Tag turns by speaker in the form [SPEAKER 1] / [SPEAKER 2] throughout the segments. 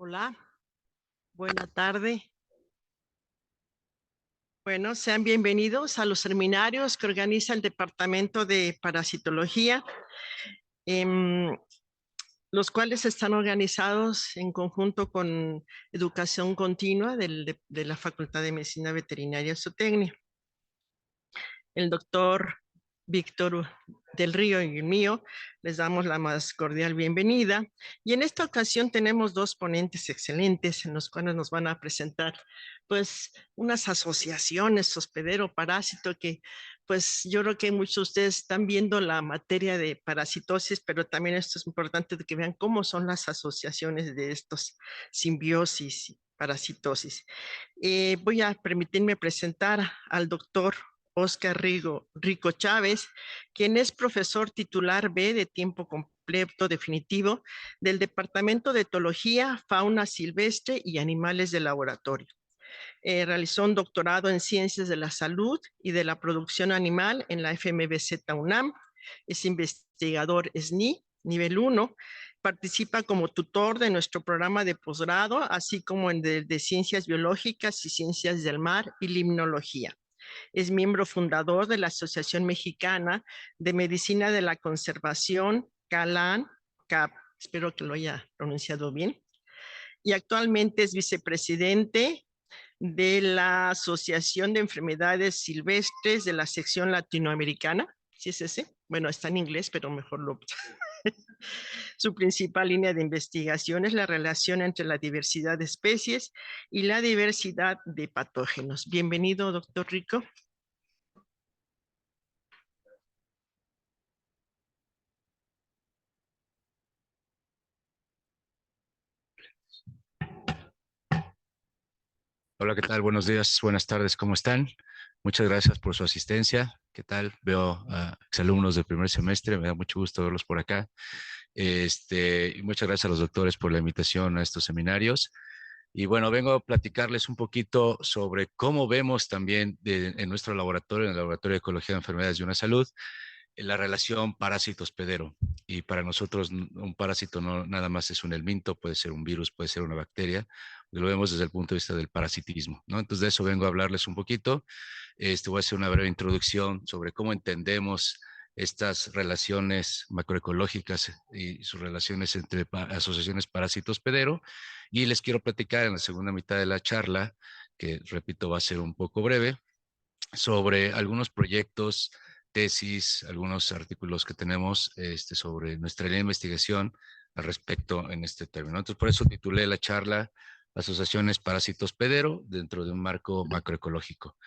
[SPEAKER 1] Hola, buena tarde. Bueno, sean bienvenidos a los seminarios que organiza el Departamento de Parasitología, em, los cuales están organizados en conjunto con Educación Continua de la Facultad de Medicina Veterinaria y Zootecnia. El doctor Víctor del Río y el mío, les damos la más cordial bienvenida. Y en esta ocasión tenemos dos ponentes excelentes en los cuales nos van a presentar pues unas asociaciones hospedero parásito que pues yo creo que muchos de ustedes están viendo la materia de parasitosis, pero también esto es importante de que vean cómo son las asociaciones de estos simbiosis y parasitosis. Voy a permitirme presentar al doctor Oscar Rico Chávez, quien es profesor titular B de tiempo completo definitivo del Departamento de Etología, Fauna Silvestre y Animales de Laboratorio. Realizó un doctorado en Ciencias de la Salud y de la Producción Animal en la FMBZ UNAM. Es investigador SNI, nivel 1. Participa como tutor de nuestro programa de posgrado, así como en de Ciencias Biológicas y Ciencias del Mar y Limnología. Es miembro fundador de la Asociación Mexicana de Medicina de la Conservación, CALAN, CAP, espero que lo haya pronunciado bien, y actualmente es vicepresidente de la Asociación de Enfermedades Silvestres de la sección latinoamericana. ¿Sí es ese? Bueno, está en inglés, pero mejor lo... Su principal línea de investigación es la relación entre la diversidad de especies y la diversidad de patógenos. Bienvenido, doctor Rico.
[SPEAKER 2] Hola, ¿qué tal? Buenos días, buenas tardes, ¿cómo están? Muchas gracias por su asistencia. ¿Qué tal? Veo a exalumnos del primer semestre, me da mucho gusto verlos por acá. Y muchas gracias a los doctores por la invitación a estos seminarios. Y bueno, vengo a platicarles un poquito sobre cómo vemos también en nuestro laboratorio, en el Laboratorio de Ecología de Enfermedades y una Salud, la relación parásito-hospedero. Y para nosotros un parásito no nada más es un helminto, puede ser un virus, puede ser una bacteria, lo vemos desde el punto de vista del parasitismo, ¿no? Entonces de eso vengo a hablarles un poquito. Voy a hacer una breve introducción sobre cómo entendemos estas relaciones macroecológicas y sus relaciones entre asociaciones parásito-hospedero. Y les quiero platicar en la segunda mitad de la charla, que repito va a ser un poco breve, sobre algunos proyectos, tesis, algunos artículos que tenemos sobre nuestra línea de investigación al respecto en este término. Entonces, por eso titulé la charla Asociaciones Parásito-Hospedero dentro de un marco macroecológico.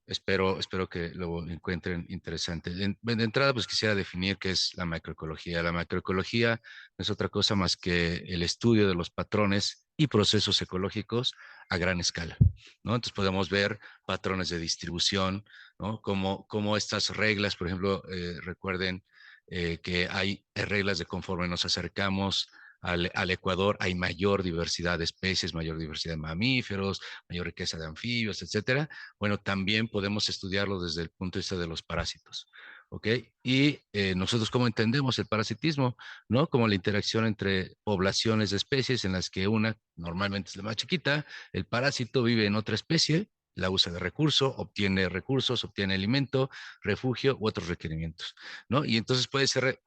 [SPEAKER 2] Espero que lo encuentren interesante. De entrada, pues quisiera definir qué es la macroecología. La macroecología no es otra cosa más que el estudio de los patrones y procesos ecológicos a gran escala, ¿no? Entonces podemos ver patrones de distribución, ¿no? Como estas reglas, por ejemplo, recuerden que hay reglas de conforme nos acercamos al Ecuador, hay mayor diversidad de especies, mayor diversidad de mamíferos, mayor riqueza de anfibios, etcétera. Bueno, también podemos estudiarlo desde el punto de vista de los parásitos, ¿ok? Y nosotros cómo entendemos el parasitismo, ¿no? Como la interacción entre poblaciones de especies en las que una normalmente es la más chiquita, el parásito vive en otra especie, la usa de recurso, obtiene recursos, obtiene alimento, refugio u otros requerimientos, ¿no? Y entonces puede ser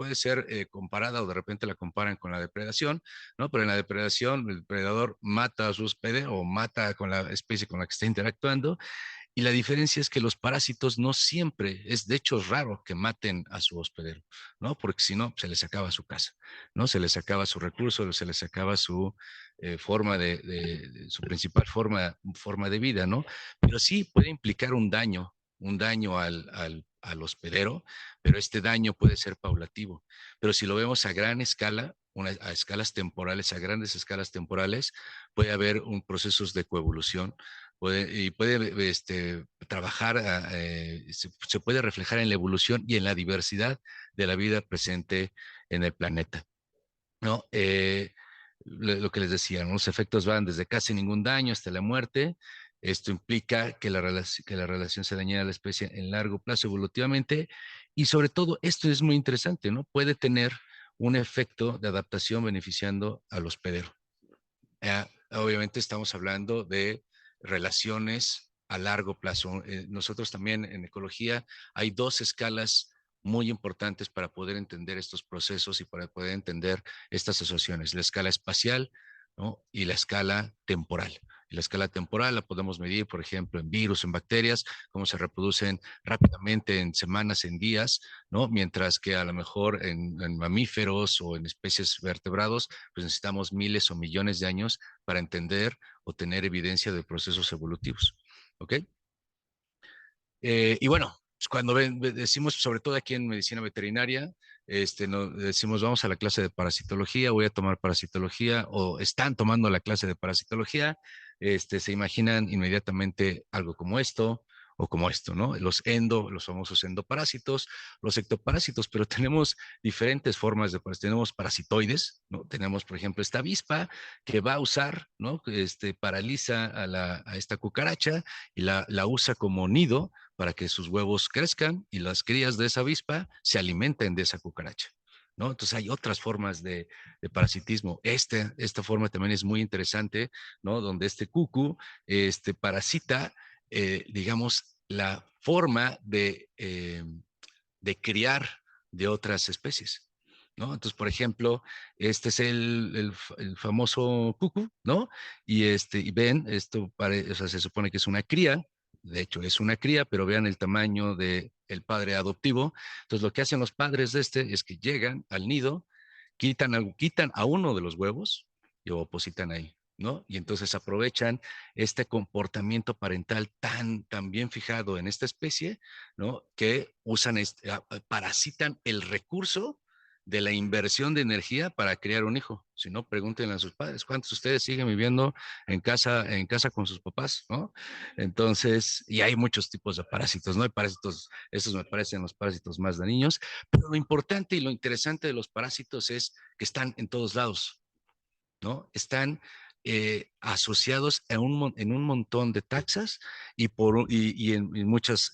[SPEAKER 2] comparada o de repente la comparan con la depredación, ¿no? Pero en la depredación el depredador mata a su hospede o mata con la especie con la que está interactuando, y la diferencia es que los parásitos no siempre, es de hecho raro que maten a su hospedero, ¿no? Porque si no, se les acaba su casa, ¿no? Se les acaba su recurso, se les acaba su forma su principal forma de vida, ¿no? Pero sí puede implicar un daño al hospedero, pero este daño puede ser paulativo. Pero si lo vemos a gran escala, a escalas temporales, a grandes escalas temporales, puede haber procesos de coevolución puede trabajar, se puede reflejar en la evolución y en la diversidad de la vida presente en el planeta, ¿no? Lo que les decía, ¿no? Los efectos van desde casi ningún daño hasta la muerte. Esto implica que que la relación se daña a la especie en largo plazo evolutivamente, y sobre todo, esto es muy interesante, ¿no? Puede tener un efecto de adaptación beneficiando al hospedero. Obviamente estamos hablando de relaciones a largo plazo. Nosotros también en ecología hay dos escalas muy importantes para poder entender estos procesos y para poder entender estas asociaciones, la escala espacial, ¿no? Y la escala temporal. Y la escala temporal la podemos medir, por ejemplo, en virus, en bacterias, cómo se reproducen rápidamente en semanas, en días, ¿no? Mientras que a lo mejor en mamíferos o en especies vertebrados, pues necesitamos miles o millones de años para entender o tener evidencia de procesos evolutivos. ¿Ok? Y bueno, pues cuando decimos, sobre todo aquí en medicina veterinaria, decimos vamos a la clase de parasitología, voy a tomar parasitología o están tomando la clase de parasitología, se imaginan inmediatamente algo como esto o como esto, ¿no? Los famosos endoparásitos, los ectoparásitos, pero tenemos diferentes formas de parásitos. Tenemos parasitoides, ¿no? Tenemos, por ejemplo, esta avispa que va a usar, ¿no? Paraliza a esta cucaracha y la usa como nido para que sus huevos crezcan y las crías de esa avispa se alimenten de esa cucaracha. ¿No? Entonces hay otras formas de parasitismo. Esta forma también es muy interesante, ¿no? Donde este cucu parasita, digamos, la forma de criar de otras especies. ¿No? Entonces, por ejemplo, este es el famoso cucu, ¿no? Y ven, o sea, se supone que es una cría, de hecho es una cría, pero vean el tamaño del padre adoptivo. Entonces, lo que hacen los padres de es que llegan al nido, quitan a uno de los huevos y lo depositan ahí, ¿no? Y entonces aprovechan este comportamiento parental tan bien fijado en esta especie, ¿no? Que parasitan el recurso de la inversión de energía para crear un hijo. Si no, pregúntenle a sus padres, ¿cuántos de ustedes siguen viviendo en casa con sus papás, ¿no? Entonces, y hay muchos tipos de parásitos, ¿no? Hay parásitos, estos me parecen los parásitos más dañinos, pero lo importante y lo interesante de los parásitos es que están en todos lados, ¿no? Están asociados en un montón de taxas y en muchas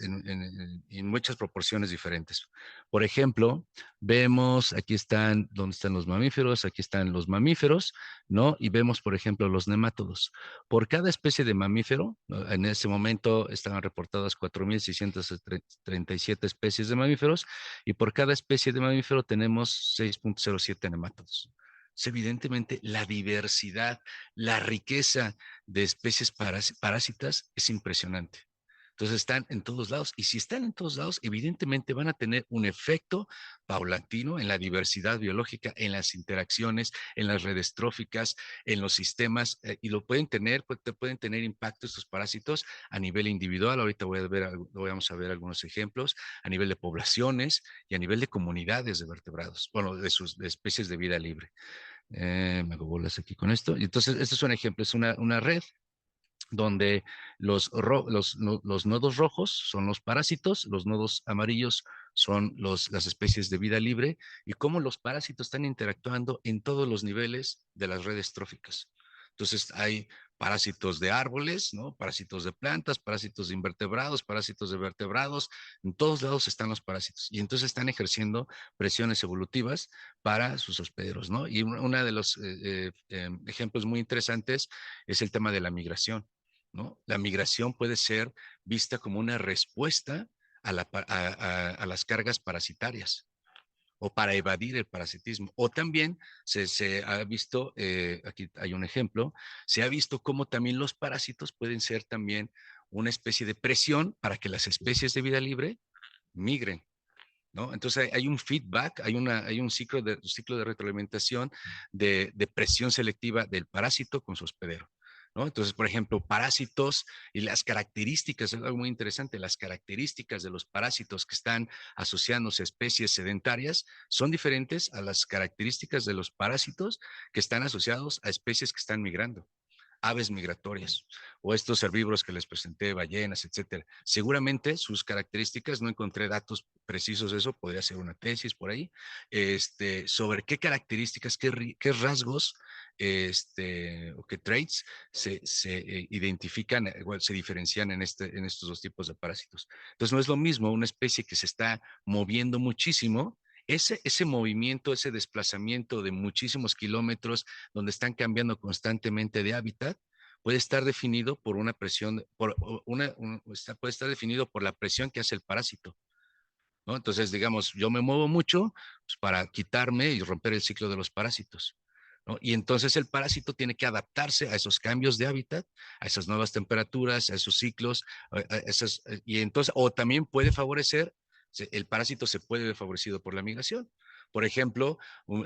[SPEAKER 2] proporciones diferentes. Por ejemplo, vemos, aquí están donde están los mamíferos, aquí están los mamíferos, ¿no? Y vemos, por ejemplo, los nemátodos. Por cada especie de mamífero, ¿no? En ese momento estaban reportadas 4.637 especies de mamíferos y por cada especie de mamífero tenemos 6.07 nemátodos. Evidentemente, la diversidad, la riqueza de especies parásitas es impresionante. Entonces están en todos lados y si están en todos lados, evidentemente van a tener un efecto paulatino en la diversidad biológica, en las interacciones, en las redes tróficas, en los sistemas y lo pueden tener, pueden tener impacto estos parásitos a nivel individual. Ahorita vamos a ver algunos ejemplos a nivel de poblaciones y a nivel de comunidades de vertebrados, bueno, de especies de vida libre. Me hago bolas aquí con esto. Y entonces, este es un ejemplo, es una red donde los nodos rojos son los parásitos, los nodos amarillos son las especies de vida libre y cómo los parásitos están interactuando en todos los niveles de las redes tróficas. Entonces hay parásitos de árboles, ¿no? Parásitos de plantas, parásitos de invertebrados, parásitos de vertebrados, en todos lados están los parásitos y entonces están ejerciendo presiones evolutivas para sus hospederos, ¿no? Y uno de los ejemplos muy interesantes es el tema de la migración. ¿No? La migración puede ser vista como una respuesta a las cargas parasitarias o para evadir el parasitismo. O también se ha visto, aquí hay un ejemplo, se ha visto cómo también los parásitos pueden ser también una especie de presión para que las especies de vida libre migren. ¿No? Entonces hay un feedback, hay un ciclo de retroalimentación de presión selectiva del parásito con su hospedero. ¿No? Entonces, por ejemplo, parásitos y las características, es algo muy interesante, las características de los parásitos que están asociándose a especies sedentarias son diferentes a las características de los parásitos que están asociados a especies que están migrando, aves migratorias o estos herbívoros que les presenté, ballenas, etcétera. Seguramente sus características, no encontré datos precisos de eso, podría ser una tesis por ahí, sobre qué características, qué rasgos o qué traits se identifican, igual se diferencian en estos dos tipos de parásitos. Entonces no es lo mismo una especie que se está moviendo muchísimo ese movimiento, ese desplazamiento de muchísimos kilómetros donde están cambiando constantemente de hábitat, puede estar definido por una presión, puede estar definido por la presión que hace el parásito, ¿no? Entonces, digamos, yo me muevo mucho pues, para quitarme y romper el ciclo de los parásitos, ¿no? Y entonces el parásito tiene que adaptarse a esos cambios de hábitat, a esas nuevas temperaturas, a esos ciclos, y entonces, o también puede favorecer, el parásito se puede ver favorecido por la migración. Por ejemplo,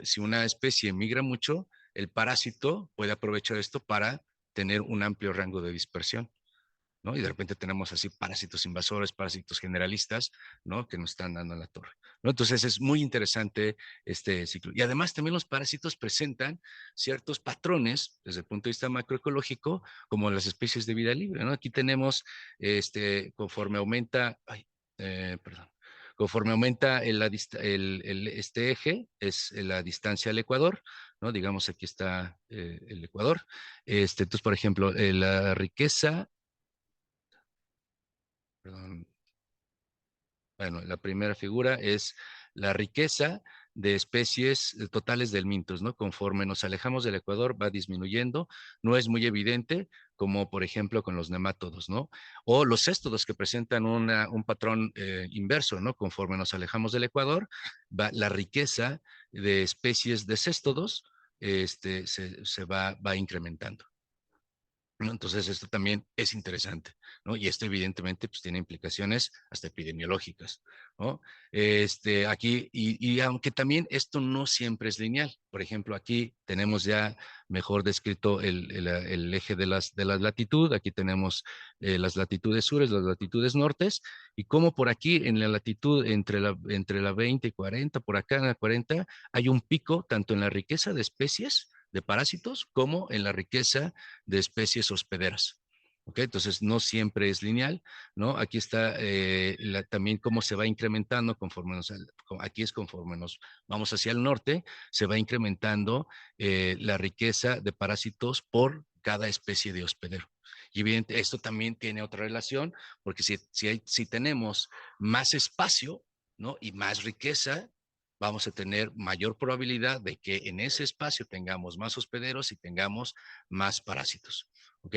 [SPEAKER 2] si una especie migra mucho, el parásito puede aprovechar esto para tener un amplio rango de dispersión, ¿no? Y de repente tenemos así parásitos invasores, parásitos generalistas, ¿no? Que nos están dando en la torre, ¿no? Entonces es muy interesante este ciclo. Y además también los parásitos presentan ciertos patrones desde el punto de vista macroecológico, como las especies de vida libre, ¿no? Aquí tenemos, conforme aumenta, perdón, conforme aumenta este eje, es la distancia al Ecuador, ¿no? Digamos, aquí está el Ecuador. Entonces, por ejemplo, la riqueza, perdón, bueno, la primera figura es la riqueza de especies totales del Mintos, ¿no? Conforme nos alejamos del Ecuador va disminuyendo, no es muy evidente, como por ejemplo con los nemátodos, ¿no? O los céstodos que presentan un patrón inverso, ¿no? Conforme nos alejamos del Ecuador, la riqueza de especies de céstodos va incrementando, ¿no? Entonces, esto también es interesante, ¿no? Y esto evidentemente pues tiene implicaciones hasta epidemiológicas, ¿no? Aquí, y aunque también esto no siempre es lineal, por ejemplo, aquí tenemos ya mejor descrito el eje de la latitud, aquí tenemos las latitudes sures, las latitudes nortes, y como por aquí en la latitud entre la 20 y 40, por acá en la 40, hay un pico tanto en la riqueza de especies de parásitos como en la riqueza de especies hospederas. ¿Ok? Entonces, no siempre es lineal, ¿no? Aquí está también cómo se va incrementando aquí es conforme nos vamos hacia el norte, se va incrementando la riqueza de parásitos por cada especie de hospedero. Y evidente, esto también tiene otra relación, porque si tenemos más espacio, ¿no? Y más riqueza, vamos a tener mayor probabilidad de que en ese espacio tengamos más hospederos y tengamos más parásitos. ¿Ok?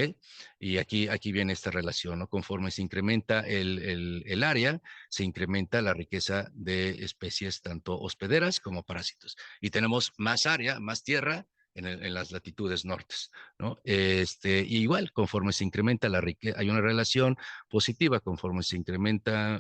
[SPEAKER 2] Y aquí viene esta relación, ¿no? Conforme se incrementa el área, se incrementa la riqueza de especies tanto hospederas como parásitos. Y tenemos más área, más tierra en las latitudes nortes, ¿no? Y igual, conforme se incrementa la riqueza, hay una relación positiva, conforme se incrementa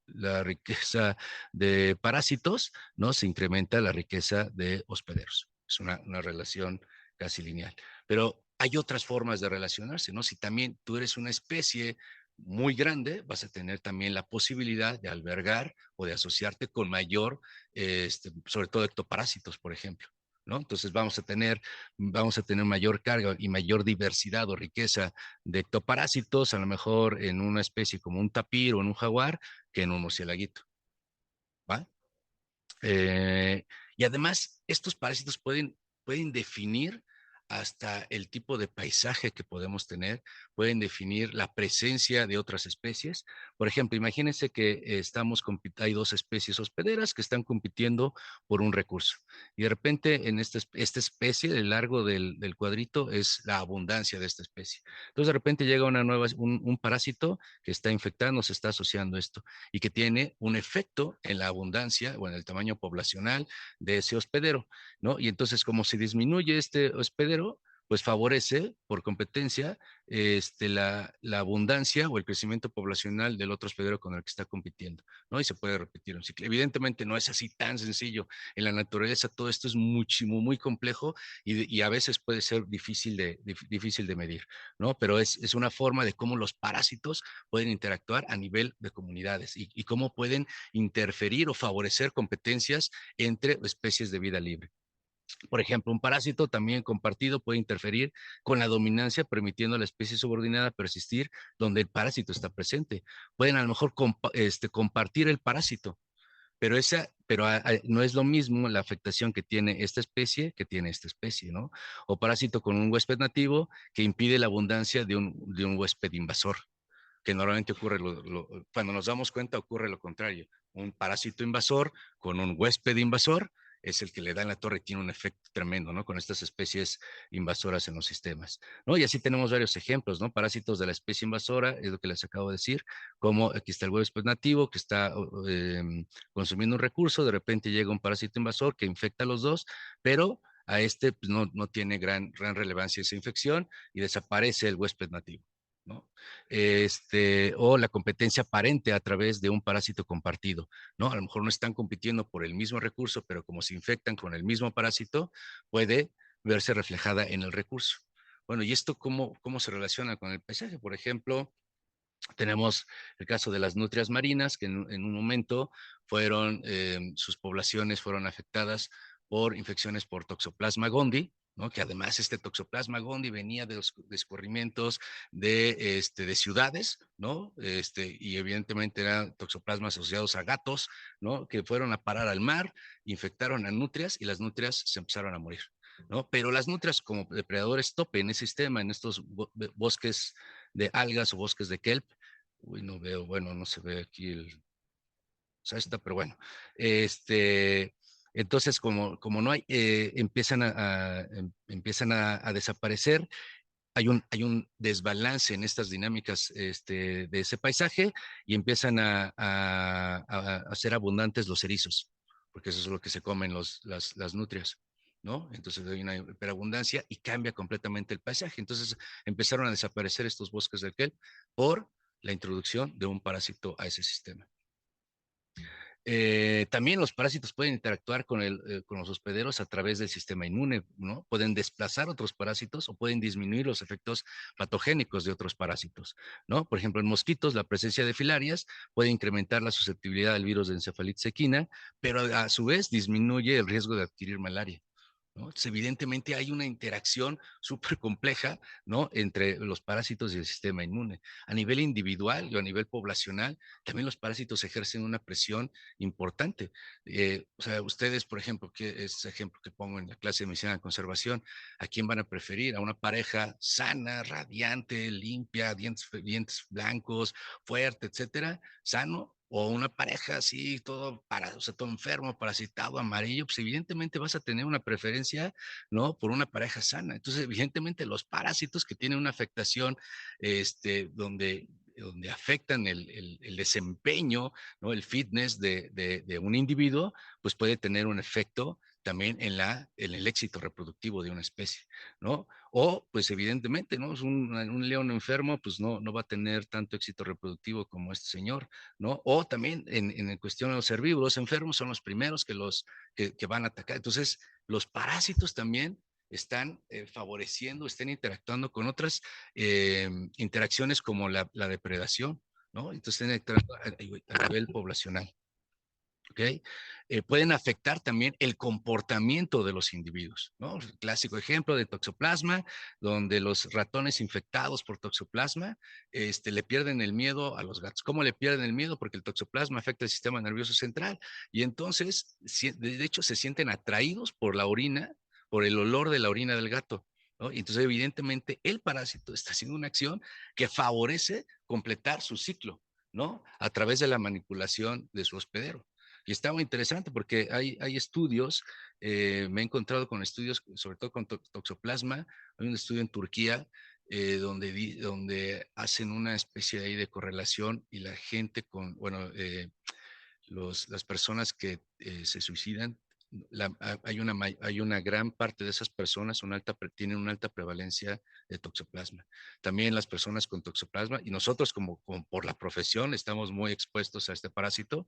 [SPEAKER 2] la riqueza de parásitos, ¿no? Se incrementa la riqueza de hospederos. Es una relación casi lineal. Pero hay otras formas de relacionarse, ¿no? Si también tú eres una especie muy grande, vas a tener también la posibilidad de albergar o de asociarte con mayor, sobre todo ectoparásitos, por ejemplo, ¿no? Entonces vamos a tener mayor carga y mayor diversidad o riqueza de ectoparásitos, a lo mejor en una especie como un tapir o en un jaguar, que en un murciélaguito, ¿va? Eh, y además, estos parásitos pueden definir hasta el tipo de paisaje que podemos tener, pueden definir la presencia de otras especies. Por ejemplo, imagínense que hay dos especies hospederas que están compitiendo por un recurso. Y de repente en esta especie, el largo del cuadrito es la abundancia de esta especie. Entonces de repente llega un parásito que está infectando, se está asociando esto y que tiene un efecto en la abundancia o en el tamaño poblacional de ese hospedero, ¿no? Y entonces, como se disminuye este hospedero, pues favorece por competencia la abundancia o el crecimiento poblacional del otro hospedero con el que está compitiendo, ¿no? Y se puede repetir un ciclo. Evidentemente no es así tan sencillo. En la naturaleza todo esto es muy complejo y a veces puede ser difícil de medir, ¿no? Pero es una forma de cómo los parásitos pueden interactuar a nivel de comunidades y cómo pueden interferir o favorecer competencias entre especies de vida libre. Por ejemplo, un parásito también compartido puede interferir con la dominancia, permitiendo a la especie subordinada persistir donde el parásito está presente. Pueden a lo mejor compartir el parásito, pero no es lo mismo la afectación que tiene esta especie que tiene esta especie, ¿no? O parásito con un huésped nativo que impide la abundancia de un huésped invasor. que normalmente ocurre, cuando nos damos cuenta ocurre lo contrario. Un parásito invasor con un huésped invasor es el que le da en la torre y tiene un efecto tremendo, ¿no? Con estas especies invasoras en los sistemas, ¿no? Y así tenemos varios ejemplos, ¿no? Parásitos de la especie invasora, es lo que les acabo de decir, como aquí está el huésped nativo que está consumiendo un recurso, de repente llega un parásito invasor que infecta a los dos, pero a este pues, no tiene gran relevancia esa infección y desaparece el huésped nativo, ¿no? O la competencia aparente a través de un parásito compartido, ¿no? A lo mejor no están compitiendo por el mismo recurso, pero como se infectan con el mismo parásito, puede verse reflejada en el recurso. Bueno, ¿y esto cómo se relaciona con el paisaje? Por ejemplo, tenemos el caso de las nutrias marinas, que en un momento sus poblaciones fueron afectadas por infecciones por Toxoplasma gondii, ¿no? Que además este Toxoplasma gondii venía de los escurrimientos de ciudades, ¿no? Y evidentemente eran toxoplasmas asociados a gatos, ¿no? Que fueron a parar al mar, infectaron a nutrias y las nutrias se empezaron a morir, ¿no? Pero las nutrias como depredadores tope en ese sistema, en estos bosques de algas o bosques de kelp. Uy, no veo, bueno, no se ve aquí está, pero bueno. Entonces, como no hay, empiezan a desaparecer. Hay un desbalance en estas dinámicas de ese paisaje y empiezan a ser abundantes los erizos, porque eso es lo que se comen las nutrias, ¿no? Entonces hay una hiperabundancia y cambia completamente el paisaje. Entonces empezaron a desaparecer estos bosques del kelp por la introducción de un parásito a ese sistema. También los parásitos pueden interactuar con los hospederos a través del sistema inmune, ¿no? Pueden desplazar otros parásitos o pueden disminuir los efectos patogénicos de otros parásitos, ¿no? Por ejemplo, en mosquitos, la presencia de filarias puede incrementar la susceptibilidad al virus de encefalitis equina, pero a su vez disminuye el riesgo de adquirir malaria, ¿no? Entonces, evidentemente hay una interacción súper compleja, ¿no? Entre los parásitos y el sistema inmune. A nivel individual y a nivel poblacional, también los parásitos ejercen una presión importante. O sea, ustedes, por ejemplo, que es ejemplo que pongo en la clase de medicina de conservación, ¿a quién van a preferir? ¿A una pareja sana, radiante, limpia, dientes blancos, fuerte, etcétera, sano? O una pareja así, o sea, todo enfermo, parasitado, amarillo, pues evidentemente vas a tener una preferencia, ¿no? Por una pareja sana. Entonces, evidentemente, los parásitos que tienen una afectación, donde afectan el desempeño, ¿no? El fitness de un individuo, pues puede tener un efecto también en el éxito reproductivo de una especie, ¿no? O, pues evidentemente, ¿no? Un león enfermo, pues no va a tener tanto éxito reproductivo como este señor, ¿no? O también en cuestión de los herbívoros enfermos son los primeros que van a atacar. Entonces, los parásitos también están favoreciendo, están interactuando con otras interacciones como la depredación, ¿no? Entonces, están interactuando a nivel poblacional. ¿Okay? Pueden afectar también el comportamiento de los individuos, ¿no? El clásico ejemplo de toxoplasma, donde los ratones infectados por toxoplasma le pierden el miedo a los gatos. ¿Cómo le pierden el miedo? Porque el toxoplasma afecta el sistema nervioso central y entonces, de hecho, se sienten atraídos por la orina, por el olor de la orina del gato, ¿no? Y entonces, evidentemente, el parásito está haciendo una acción que favorece completar su ciclo, ¿no? A través de la manipulación de su hospedero. Y está muy interesante porque hay estudios, me he encontrado con estudios, sobre todo con toxoplasma, hay un estudio en Turquía donde hacen una especie de, ahí de correlación y la gente bueno, las personas que se suicidan, hay una gran parte de esas personas tienen una alta prevalencia de toxoplasma. También las personas con toxoplasma y nosotros como por la profesión estamos muy expuestos a este parásito,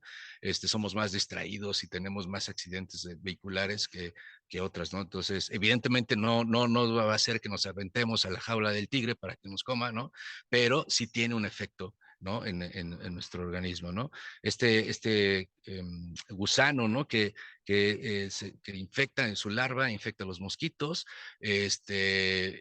[SPEAKER 2] somos más distraídos y tenemos más accidentes vehiculares que otras, ¿no? Entonces, evidentemente no va a hacer que nos aventemos a la jaula del tigre para que nos coma, ¿no? Pero sí tiene un efecto, ¿no? En nuestro organismo, ¿no? Gusano, ¿no? Que infecta en su larva, infecta a los mosquitos,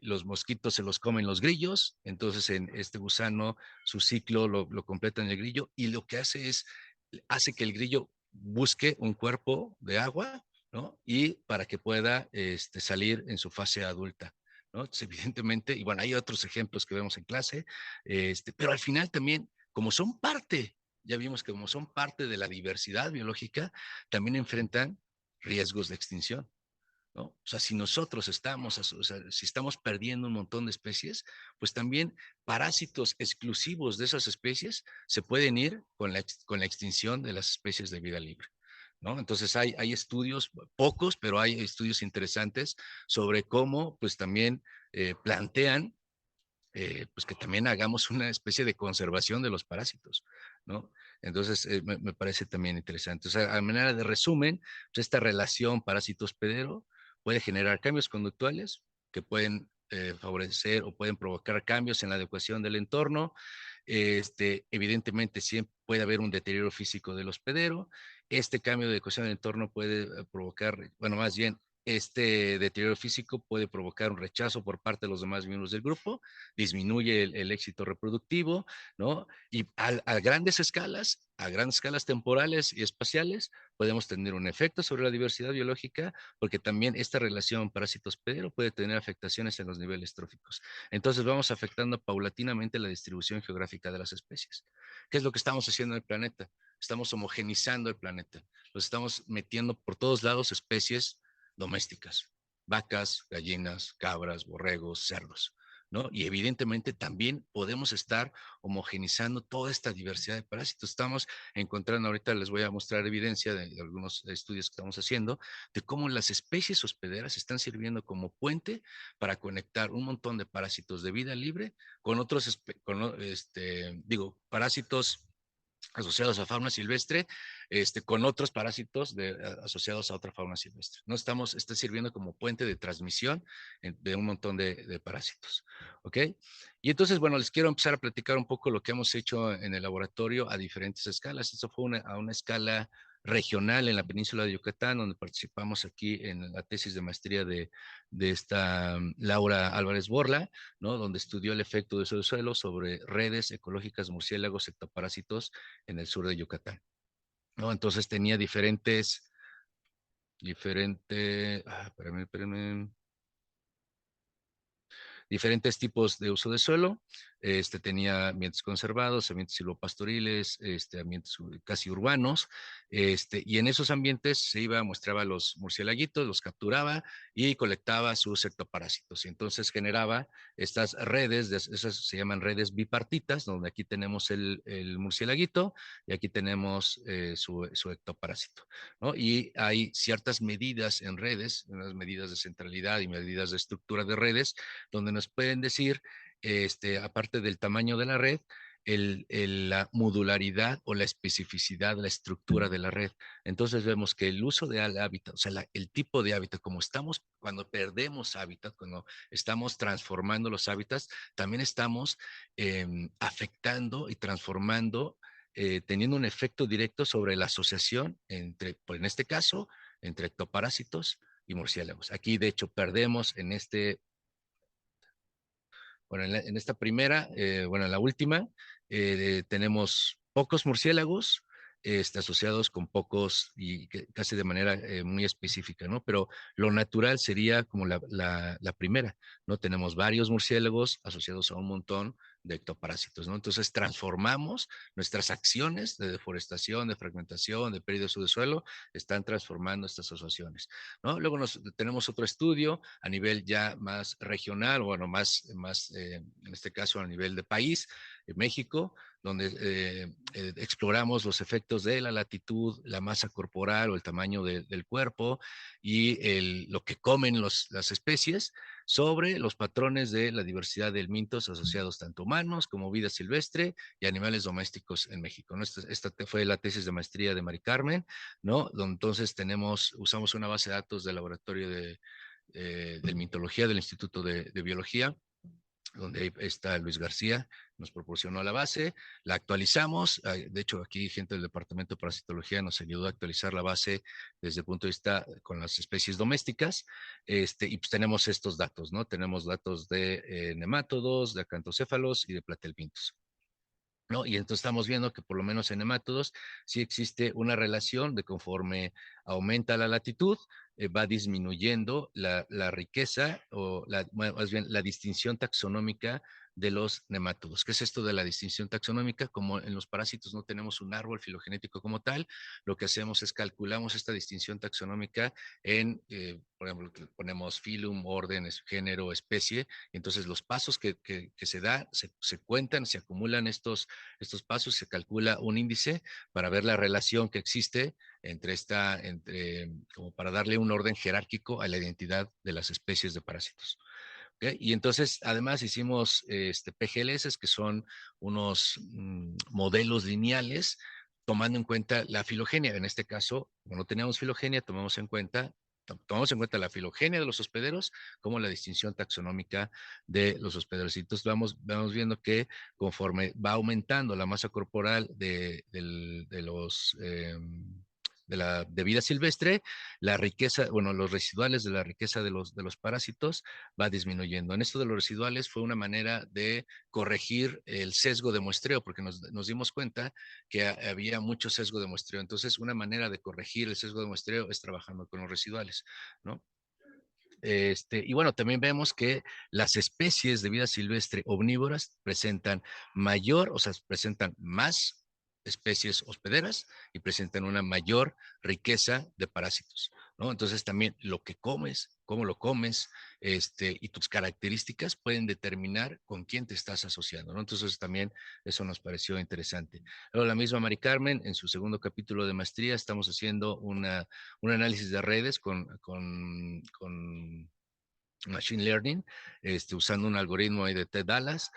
[SPEAKER 2] los mosquitos se los comen los grillos, entonces en este gusano su ciclo lo completa en el grillo y lo que hace que el grillo busque un cuerpo de agua, ¿no? Y para que pueda salir en su fase adulta, ¿no? Entonces, evidentemente, y bueno, hay otros ejemplos que vemos en clase, pero al final también, como son parte, ya vimos que como son parte de la diversidad biológica, también enfrentan riesgos de extinción, ¿no? O sea, si nosotros estamos, o sea, si estamos perdiendo un montón de especies, pues también parásitos exclusivos de esas especies se pueden ir con la extinción de las especies de vida libre, ¿no? Entonces hay estudios, pocos, pero hay estudios interesantes sobre cómo pues también plantean pues que también hagamos una especie de conservación de los parásitos, ¿no? Entonces, me parece también interesante. O sea, a manera de resumen, pues esta relación parásito-hospedero puede generar cambios conductuales que pueden favorecer o pueden provocar cambios en la adecuación del entorno. Evidentemente, siempre puede haber un deterioro físico del hospedero. Este cambio de adecuación del entorno puede provocar, bueno, más bien, este deterioro físico puede provocar un rechazo por parte de los demás miembros del grupo, disminuye el éxito reproductivo, ¿no? Y a grandes escalas temporales y espaciales, podemos tener un efecto sobre la diversidad biológica, porque también esta relación parásito-hospedero puede tener afectaciones en los niveles tróficos. Entonces vamos afectando paulatinamente la distribución geográfica de las especies. ¿Qué es lo que estamos haciendo en el planeta? Estamos homogenizando el planeta. Los estamos metiendo por todos lados especies domésticas, vacas, gallinas, cabras, borregos, cerdos, ¿no? Y evidentemente también podemos estar homogenizando toda esta diversidad de parásitos. Estamos encontrando, ahorita les voy a mostrar evidencia de algunos estudios que estamos haciendo, de cómo las especies hospederas están sirviendo como puente para conectar un montón de parásitos de vida libre con otros, parásitos asociados a fauna silvestre, con otros parásitos asociados a otra fauna silvestre. No está sirviendo como puente de transmisión de un montón de parásitos. ¿Ok? Y entonces, bueno, les quiero empezar a platicar un poco lo que hemos hecho en el laboratorio a diferentes escalas. Esto fue a una escala regional en la península de Yucatán, donde participamos aquí en la tesis de maestría de esta Laura Álvarez Borla, ¿no? Donde estudió el efecto de suelo sobre redes ecológicas, murciélagos, ectoparásitos en el sur de Yucatán, ¿no? Entonces tenía espérame, diferentes tipos de uso de suelo. Tenía ambientes conservados, ambientes silvopastoriles, ambientes casi urbanos, y en esos ambientes se iba, mostraba los murciélaguitos, los capturaba y colectaba sus ectoparásitos. Y entonces generaba estas redes, esas se llaman redes bipartitas, donde aquí tenemos el murciélaguito y aquí tenemos su ectoparásito, ¿no? Y hay ciertas medidas en redes, unas medidas de centralidad y medidas de estructura de redes, donde nos pueden decir, aparte del tamaño de la red, la modularidad o la especificidad, la estructura de la red. Entonces vemos que el uso del hábitat, o sea, el tipo de hábitat, como estamos, cuando perdemos hábitat, cuando estamos transformando los hábitats, también estamos afectando y transformando, teniendo un efecto directo sobre la asociación entre, pues en este caso, entre ectoparásitos y murciélagos. Aquí, de hecho, perdemos bueno, en esta primera, bueno, en la última, tenemos pocos murciélagos asociados con pocos y casi de manera muy específica, ¿no? Pero lo natural sería como la primera, ¿no? Tenemos varios murciélagos asociados a un montón de ectoparásitos, ¿no? Entonces transformamos nuestras acciones de deforestación, de fragmentación, de pérdida de subsuelo, están transformando estas asociaciones, ¿no? Luego tenemos otro estudio a nivel ya más regional, bueno, más en este caso a nivel de país, México, donde exploramos los efectos de la latitud, la masa corporal o el tamaño del cuerpo y lo que comen las especies sobre los patrones de la diversidad de helmintos asociados tanto a humanos como vida silvestre y animales domésticos en México, ¿no? Esta fue la tesis de maestría de Mari Carmen, ¿no? Donde entonces usamos una base de datos del laboratorio de mitología del Instituto de Biología, donde ahí está Luis García, nos proporcionó la base, la actualizamos, de hecho aquí gente del Departamento de Parasitología nos ayudó a actualizar la base desde el punto de vista con las especies domésticas, y pues tenemos estos datos, ¿no? Tenemos datos de nemátodos, de acantocéfalos y de platelmintos. ¿no? Y entonces estamos viendo que por lo menos en nemátodos sí existe una relación de conforme aumenta la latitud, va disminuyendo la riqueza o más bien la distinción taxonómica de los nemátodos. ¿Qué es esto de la distinción taxonómica? Como en los parásitos no tenemos un árbol filogenético como tal, lo que hacemos es calculamos esta distinción taxonómica en, por ejemplo, ponemos filum, orden, género, especie, y entonces los pasos que se da, se cuentan, se acumulan estos pasos, se calcula un índice para ver la relación que existe como para darle un orden jerárquico a la identidad de las especies de parásitos. ¿Okay? Y entonces, además, hicimos PGLS, que son unos modelos lineales, tomando en cuenta la filogenia. En este caso, como no teníamos filogenia, tomamos en cuenta la filogenia de los hospederos como la distinción taxonómica de los hospederos. Y entonces vamos viendo que conforme va aumentando la masa corporal de vida silvestre, la riqueza, bueno, los residuales de la riqueza de los parásitos va disminuyendo. En esto de los residuales fue una manera de corregir el sesgo de muestreo, porque nos dimos cuenta que había mucho sesgo de muestreo. Entonces, una manera de corregir el sesgo de muestreo es trabajando con los residuales, ¿no? Y bueno, también vemos que las especies de vida silvestre omnívoras presentan o sea, presentan más especies hospederas y presentan una mayor riqueza de parásitos, ¿no? Entonces también lo que comes, cómo lo comes, y tus características pueden determinar con quién te estás asociando, ¿no? Entonces también eso nos pareció interesante. Luego la misma Mari Carmen, en su segundo capítulo de maestría, estamos haciendo un análisis de redes con Machine Learning, usando un algoritmo ahí de Ted Dallas,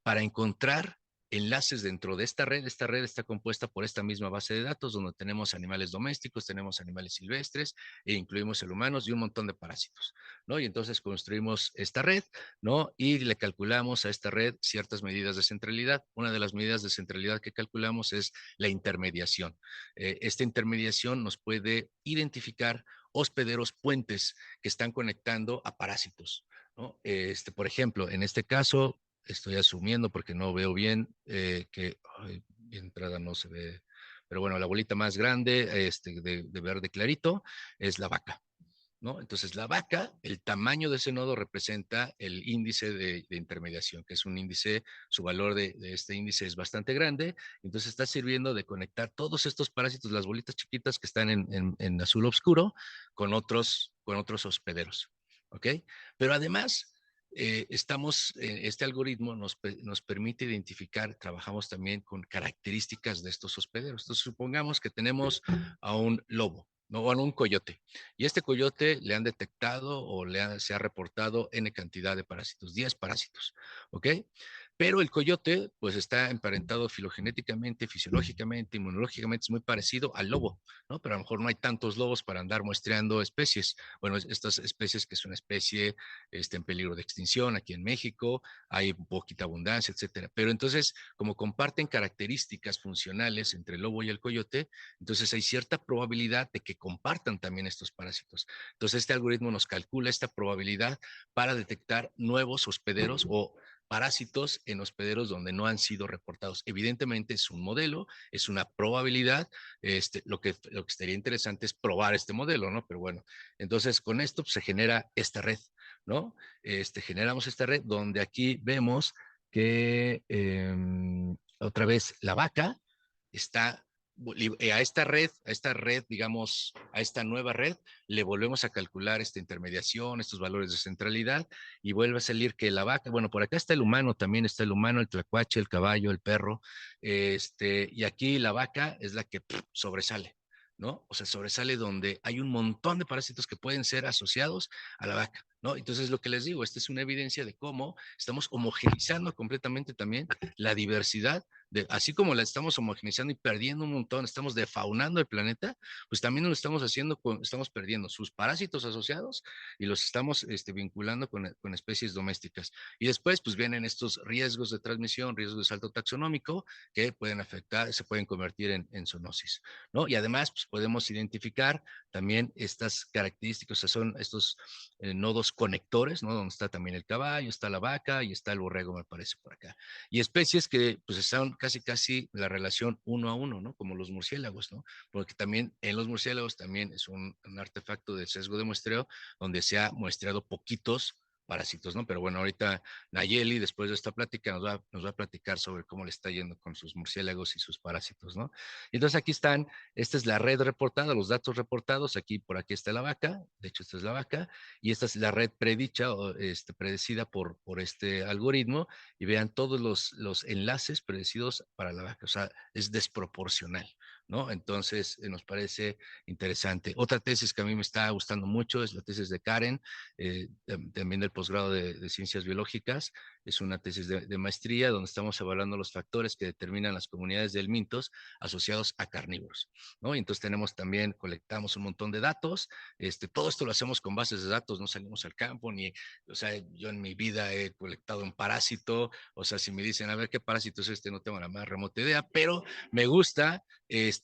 [SPEAKER 2] para encontrar enlaces dentro de esta red. Esta red está compuesta por esta misma base de datos donde tenemos animales domésticos, tenemos animales silvestres e incluimos el humanos y un montón de parásitos, ¿no? Y entonces construimos esta red, ¿no? Y le calculamos a esta red ciertas medidas de centralidad. Una de las medidas de centralidad que calculamos es la intermediación. Esta intermediación nos puede identificar hospederos puentes que están conectando a parásitos, ¿no? Por ejemplo, en este caso, estoy asumiendo porque no veo bien mi entrada no se ve, pero bueno, la bolita más grande de verde clarito es la vaca, ¿no? Entonces, la vaca, el tamaño de ese nodo representa el índice de intermediación, que es un índice, su valor de este índice es bastante grande, entonces está sirviendo de conectar todos estos parásitos, las bolitas chiquitas que están en azul oscuro, con otros hospederos, ¿ok? Pero además, este algoritmo nos permite identificar, trabajamos también con características de estos hospederos. Entonces, supongamos que tenemos a un lobo, ¿no? O a un coyote. Y este coyote le han detectado o se ha reportado N cantidad de parásitos, 10 parásitos, ¿ok? Pero el coyote, pues está emparentado filogenéticamente, fisiológicamente, inmunológicamente, es muy parecido al lobo, ¿no? Pero a lo mejor no hay tantos lobos para andar muestreando especies. Bueno, estas especies que es una especie en peligro de extinción aquí en México, hay poquita abundancia, etcétera. Pero entonces, como comparten características funcionales entre el lobo y el coyote, entonces hay cierta probabilidad de que compartan también estos parásitos. Entonces, este algoritmo nos calcula esta probabilidad para detectar nuevos hospederos o parásitos en hospederos donde no han sido reportados. Evidentemente es un modelo, es una probabilidad. Lo que estaría interesante es probar este modelo, ¿no? Pero bueno, entonces con esto pues, se genera esta red, ¿no? Generamos esta red donde aquí vemos que otra vez la vaca está a esta red, digamos, a esta nueva red, le volvemos a calcular esta intermediación, estos valores de centralidad, y vuelve a salir que la vaca, bueno, por acá está el humano, también está el humano, el tlacuache, el caballo, el perro, y aquí la vaca es la que sobresale, ¿no? O sea, sobresale donde hay un montón de parásitos que pueden ser asociados a la vaca, ¿no? Entonces, lo que les digo, esta es una evidencia de cómo estamos homogenizando completamente también la diversidad así como la estamos homogeneizando y perdiendo un montón, estamos defaunando el planeta, pues también lo estamos haciendo, estamos perdiendo sus parásitos asociados y los estamos vinculando con especies domésticas. Y después, pues vienen estos riesgos de transmisión, riesgos de salto taxonómico que pueden afectar, se pueden convertir en zoonosis, ¿no? Y además, pues podemos identificar también estas características, o sea, son estos nodos conectores, ¿no? Donde está también el caballo, está la vaca y está el borrego, me parece, por acá. Y especies que pues están casi la relación uno a uno, ¿no? Como los murciélagos, ¿no? Porque también en los murciélagos también es un artefacto de sesgo de muestreo donde se ha muestreado poquitos parásitos, ¿no? Pero bueno, ahorita Nayeli, después de esta plática, nos va a platicar sobre cómo le está yendo con sus murciélagos y sus parásitos, ¿no? Y entonces aquí están, esta es la red reportada, los datos reportados, aquí por aquí está la vaca, de hecho esta es la vaca, y esta es la red predicha o predecida por este algoritmo, y vean todos los enlaces predecidos para la vaca, o sea, es desproporcional, ¿no? Entonces, nos parece interesante. Otra tesis que a mí me está gustando mucho es la tesis de Karen, también del posgrado de Ciencias Biológicas. Es una tesis de maestría donde estamos evaluando los factores que determinan las comunidades de helmintos asociados a carnívoros, ¿no? Y entonces tenemos también, colectamos un montón de datos. Todo esto lo hacemos con bases de datos, no salimos al campo, ni, o sea, yo en mi vida he colectado un parásito, o sea, si me dicen, a ver qué parásito es no tengo la más remota idea, pero me gusta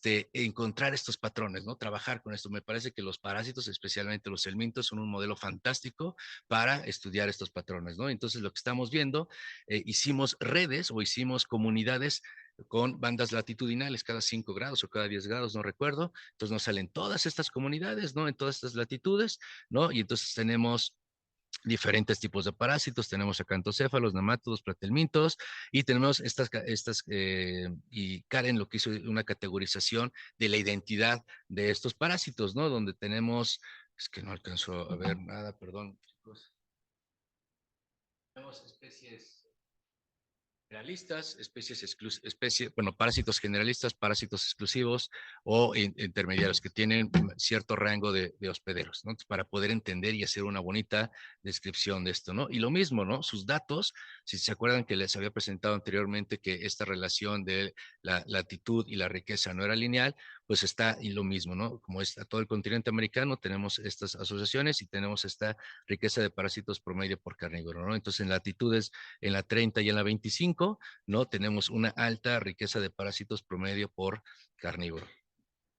[SPEAKER 2] encontrar estos patrones, ¿no? Trabajar con esto. Me parece que los parásitos, especialmente los helmintos, son un modelo fantástico para estudiar estos patrones, ¿no? Entonces, lo que estamos viendo, hicimos redes o hicimos comunidades con bandas latitudinales cada 5 grados o cada 10 grados, no recuerdo. Entonces nos salen todas estas comunidades, ¿no? En todas estas latitudes, ¿no? Y entonces tenemos diferentes tipos de parásitos, tenemos acantocéfalos, nemátodos, platelmintos, y tenemos y Karen lo que hizo una categorización de la identidad de estos parásitos, ¿no? Donde tenemos, es que no alcanzo a ver nada, perdón, chicos. Tenemos especies generalistas, bueno, parásitos generalistas, parásitos exclusivos o intermediarios que tienen cierto rango de hospederos, ¿no? Entonces, para poder entender y hacer una bonita descripción de esto, ¿no? Y lo mismo, ¿no? Sus datos, si se acuerdan que les había presentado anteriormente que esta relación de la latitud y la riqueza no era lineal, pues está y lo mismo, ¿no? Como es a todo el continente americano, tenemos estas asociaciones y tenemos esta riqueza de parásitos promedio por carnívoro, ¿no? Entonces, en latitudes en la 30 y en la 25, ¿no? Tenemos una alta riqueza de parásitos promedio por carnívoro,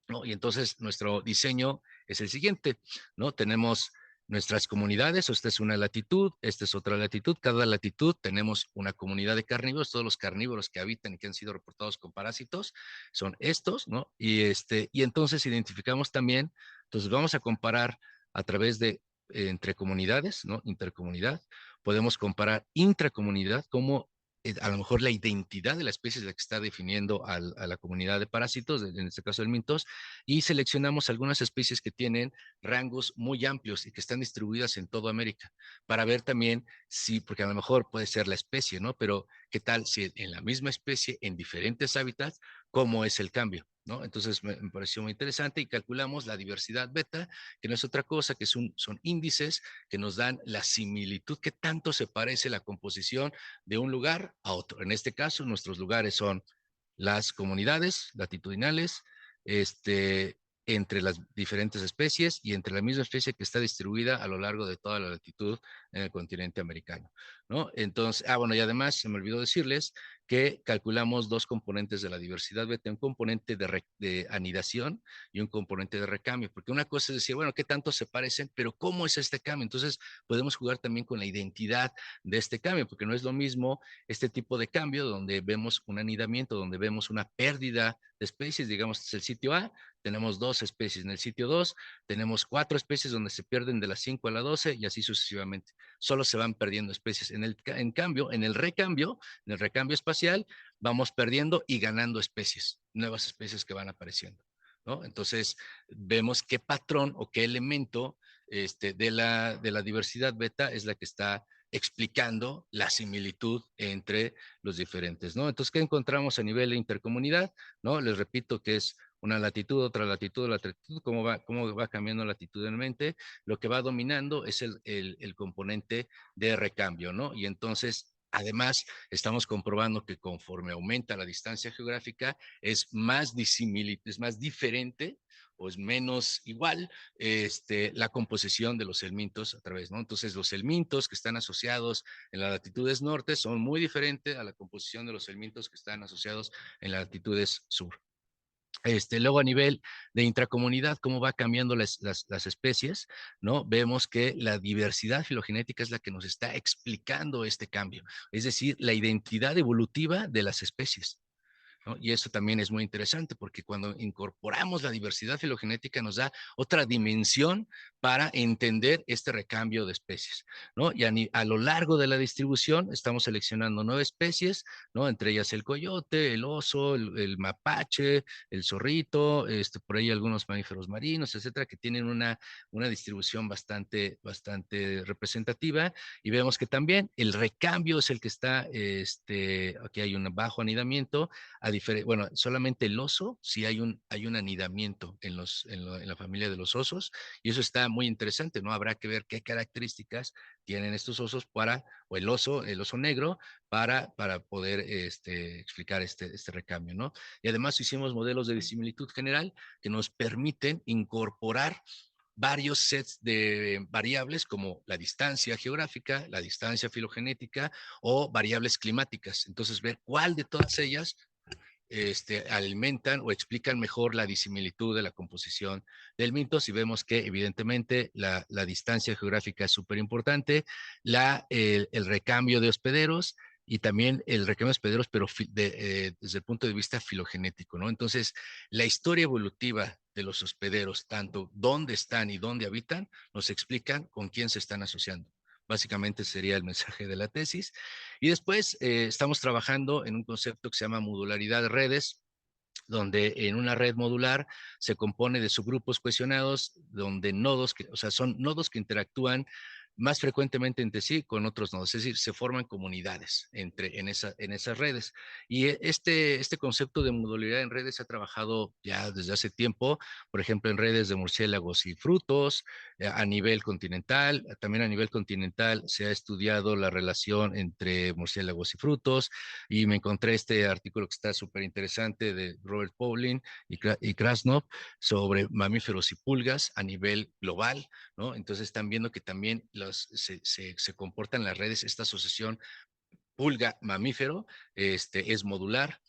[SPEAKER 2] ¿no? Y entonces nuestro diseño es el siguiente, ¿no? Tenemos nuestras comunidades, esta es una latitud, esta es otra latitud, cada latitud tenemos una comunidad de carnívoros, todos los carnívoros que habitan y que han sido reportados con parásitos son estos, ¿no? Y entonces identificamos también, entonces vamos a comparar a través de entre comunidades, ¿no? Intercomunidad, podemos comparar intracomunidad, como a lo mejor la identidad de la especie es la que está definiendo a la comunidad de parásitos, en este caso el mintos, y seleccionamos algunas especies que tienen rangos muy amplios y que están distribuidas en toda América, para ver también si, porque a lo mejor puede ser la especie, ¿no? Pero qué tal si en la misma especie, en diferentes hábitats, cómo es el cambio, ¿no? Entonces me pareció muy interesante y calculamos la diversidad beta, que no es otra cosa que son índices que nos dan la similitud, que tanto se parece la composición de un lugar a otro. En este caso, nuestros lugares son las comunidades latitudinales, entre las diferentes especies y entre la misma especie que está distribuida a lo largo de toda la latitud en el continente americano, ¿no? Entonces, bueno, y además se me olvidó decirles que calculamos dos componentes de la diversidad beta, un componente de anidación y un componente de recambio, porque una cosa es decir, bueno, ¿qué tanto se parecen? Pero ¿cómo es este cambio? Entonces, podemos jugar también con la identidad de este cambio, porque no es lo mismo este tipo de cambio donde vemos un anidamiento, donde vemos una pérdida de especies, digamos, es el sitio A, tenemos 2 especies, en el sitio 2 tenemos 4 especies donde se pierden de las 5 a la 12 y así sucesivamente, solo se van perdiendo especies. En cambio, en el recambio espacial, vamos perdiendo y ganando especies, nuevas especies que van apareciendo, ¿no? Entonces, vemos qué patrón o qué elemento de la diversidad beta es la que está explicando la similitud entre los diferentes, ¿no? Entonces, ¿qué encontramos a nivel de intercomunidad? ¿No? Les repito que es una latitud, otra latitud, cómo va cambiando latitudinalmente. Lo que va dominando es el componente de recambio, ¿no? Y entonces Además, estamos comprobando que conforme aumenta la distancia geográfica, es más es más diferente o es menos igual la composición de los helmintos a través, ¿no? Entonces, los helmintos que están asociados en las latitudes norte son muy diferentes a la composición de los helmintos que están asociados en las latitudes sur. Luego a nivel de intracomunidad, cómo va cambiando las especies, ¿no? Vemos que la diversidad filogenética es la que nos está explicando este cambio, es decir, la identidad evolutiva de las especies, ¿no? Y eso también es muy interesante porque cuando incorporamos la diversidad filogenética nos da otra dimensión para entender este recambio de especies, ¿no? Y a lo largo de la distribución estamos seleccionando 9 especies, ¿no? Entre ellas el coyote, el oso, el mapache, el zorrito, por ahí algunos mamíferos marinos, etcétera, que tienen una distribución bastante representativa. Y vemos que también el recambio es el que está, aquí hay un bajo anidamiento, bueno, solamente el oso, sí hay un anidamiento en la familia de los osos, y eso está muy interesante, ¿no? Habrá que ver qué características tienen estos osos o el oso negro, para poder explicar este recambio, ¿no? Y además hicimos modelos de disimilitud general que nos permiten incorporar varios sets de variables como la distancia geográfica, la distancia filogenética o variables climáticas. Entonces, ver cuál de todas ellas alimentan o explican mejor la disimilitud de la composición del mito. Si vemos que evidentemente la distancia geográfica es súper importante, el recambio de hospederos y también el recambio de hospederos, pero desde el punto de vista filogenético, ¿no? Entonces, la historia evolutiva de los hospederos, tanto dónde están y dónde habitan, nos explican con quién se están asociando. Básicamente sería el mensaje de la tesis. Y después estamos trabajando en un concepto que se llama modularidad de redes, donde en una red modular se compone de subgrupos cohesionados, donde o sea, son nodos que interactúan más frecuentemente entre sí con otros nodos, es decir, se forman comunidades en esas redes. Y este concepto de modularidad en redes se ha trabajado ya desde hace tiempo, por ejemplo, en redes de murciélagos y frutos, a nivel continental. También a nivel continental se ha estudiado la relación entre murciélagos y frutos, y me encontré este artículo que está súper interesante de Robert Pauling y Krasnov sobre mamíferos y pulgas a nivel global, ¿no? Entonces están viendo que también se comportan las redes, esta asociación pulga-mamífero es modular,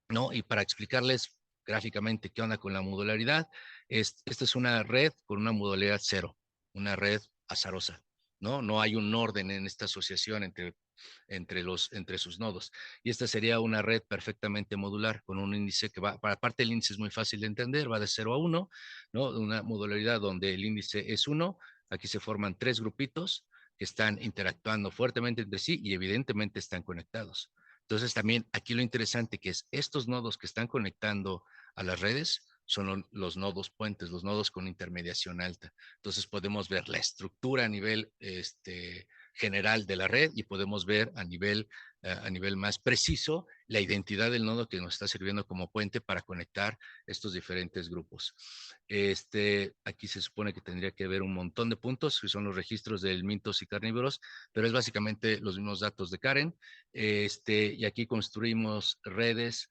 [SPEAKER 2] ¿no? Y para explicarles gráficamente qué onda con la modularidad, esta es una red con una modularidad cero, una red azarosa, ¿no? No hay un orden en esta asociación entre sus nodos. Y esta sería una red perfectamente modular con un índice que va, para parte el índice es muy fácil de entender, va de 0 a 1, ¿no? Una modularidad donde el índice es 1, aquí se forman 3 grupitos que están interactuando fuertemente entre sí y evidentemente están conectados. Entonces también aquí lo interesante que es estos nodos que están conectando a las redes son los nodos puentes, los nodos con intermediación alta. Entonces podemos ver la estructura a nivel general de la red y podemos ver a nivel más preciso la identidad del nodo que nos está sirviendo como puente para conectar estos diferentes grupos. Aquí se supone que tendría que haber un montón de puntos, que son los registros del mintos y carnívoros, pero es básicamente los mismos datos de Karen. Y aquí construimos redes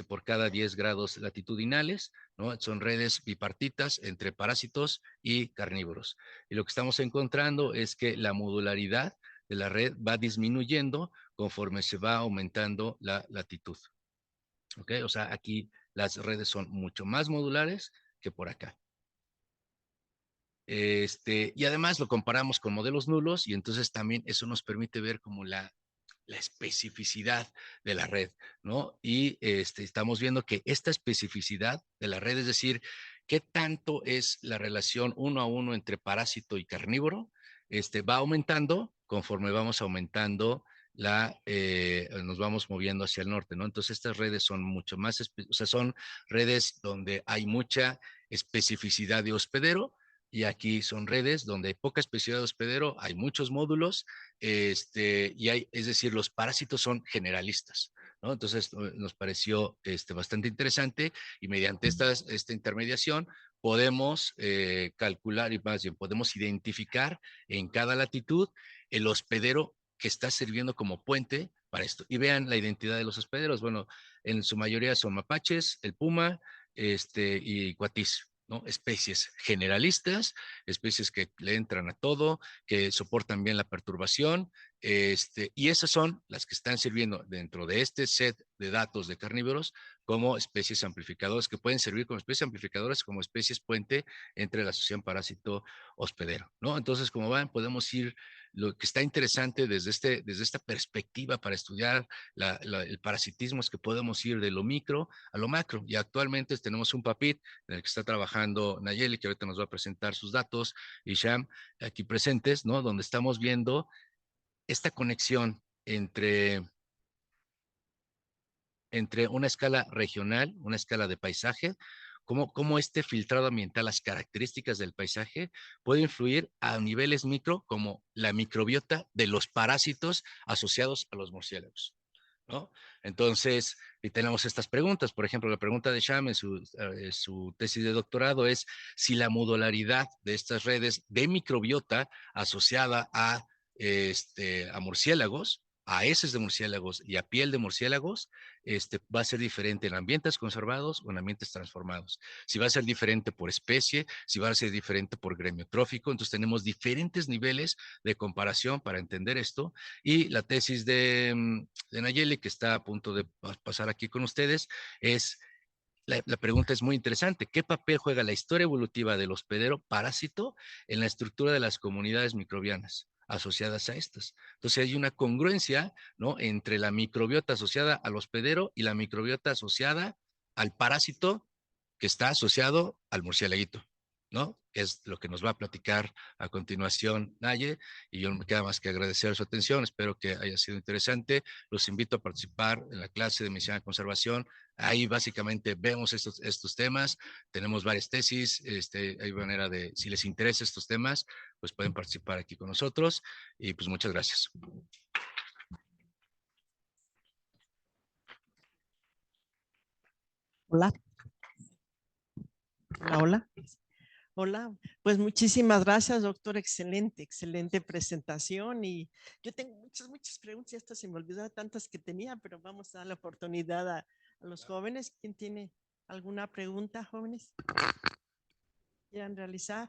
[SPEAKER 2] por cada 10 grados latitudinales, ¿no? Son redes bipartitas entre parásitos y carnívoros. Y lo que estamos encontrando es que la modularidad de la red va disminuyendo conforme se va aumentando la latitud. ¿Ok? O sea, aquí las redes son mucho más modulares que por acá. Y además lo comparamos con modelos nulos y entonces también eso nos permite ver como la especificidad de la red, ¿no? Y estamos viendo que esta especificidad de la red, es decir, qué tanto es la relación 1 a 1 entre parásito y carnívoro, va aumentando conforme vamos aumentando nos vamos moviendo hacia el norte, ¿no? Entonces estas redes son mucho más, o sea, son redes donde hay mucha especificidad de hospedero, y aquí son redes donde hay poca especificidad de hospedero, hay muchos módulos, es decir, los parásitos son generalistas, ¿no? Entonces nos pareció bastante interesante y mediante esta intermediación podemos calcular y más bien podemos identificar en cada latitud el hospedero que está sirviendo como puente para esto. Y vean la identidad de los hospederos. Bueno, en su mayoría son mapaches, el puma, y cuatís, ¿no? Especies generalistas, especies que le entran a todo, que soportan bien la perturbación, y esas son las que están sirviendo dentro de este set de datos de carnívoros como especies amplificadoras, que pueden servir como especies amplificadoras, como especies puente entre la asociación parásito-hospedero, ¿no? Entonces, como van, podemos ir, lo que está interesante desde esta perspectiva para estudiar el parasitismo es que podemos ir de lo micro a lo macro, y actualmente tenemos un PAPIT en el que está trabajando Nayeli, que ahorita nos va a presentar sus datos, y Sham, aquí presentes, ¿no? Donde estamos viendo esta conexión entre una escala regional, una escala de paisaje, cómo este filtrado ambiental, las características del paisaje, puede influir a niveles micro, como la microbiota de los parásitos asociados a los murciélagos, ¿no? Entonces, y tenemos estas preguntas. Por ejemplo, la pregunta de Sham en su tesis de doctorado es si la modularidad de estas redes de microbiota asociada a murciélagos, a heces de murciélagos y a piel de murciélagos, va a ser diferente en ambientes conservados o en ambientes transformados. Si va a ser diferente por especie, si va a ser diferente por gremio trófico. Entonces tenemos diferentes niveles de comparación para entender esto. Y la tesis de Nayeli, que está a punto de pasar aquí con ustedes, es la pregunta es muy interesante. ¿Qué papel juega la historia evolutiva del hospedero parásito en la estructura de las comunidades microbianas asociadas a estas? Entonces hay una congruencia, ¿no?, entre la microbiota asociada al hospedero y la microbiota asociada al parásito que está asociado al murciélaguito, ¿no? Es lo que nos va a platicar a continuación Naye, y yo no me queda más que agradecer su atención. Espero que haya sido interesante. Los invito a participar en la clase de medicina de conservación. Ahí básicamente vemos estos temas. Tenemos varias tesis. Hay manera de, si les interesa estos temas, pues pueden participar aquí con nosotros. Y pues muchas gracias.
[SPEAKER 1] Hola. Hola, hola. Hola, pues muchísimas gracias, doctor. Excelente presentación. Y yo tengo muchas preguntas, y hasta se me olvidó tantas que tenía, pero vamos a dar la oportunidad a los jóvenes. ¿Quién tiene alguna pregunta, jóvenes? ¿Quieran realizar?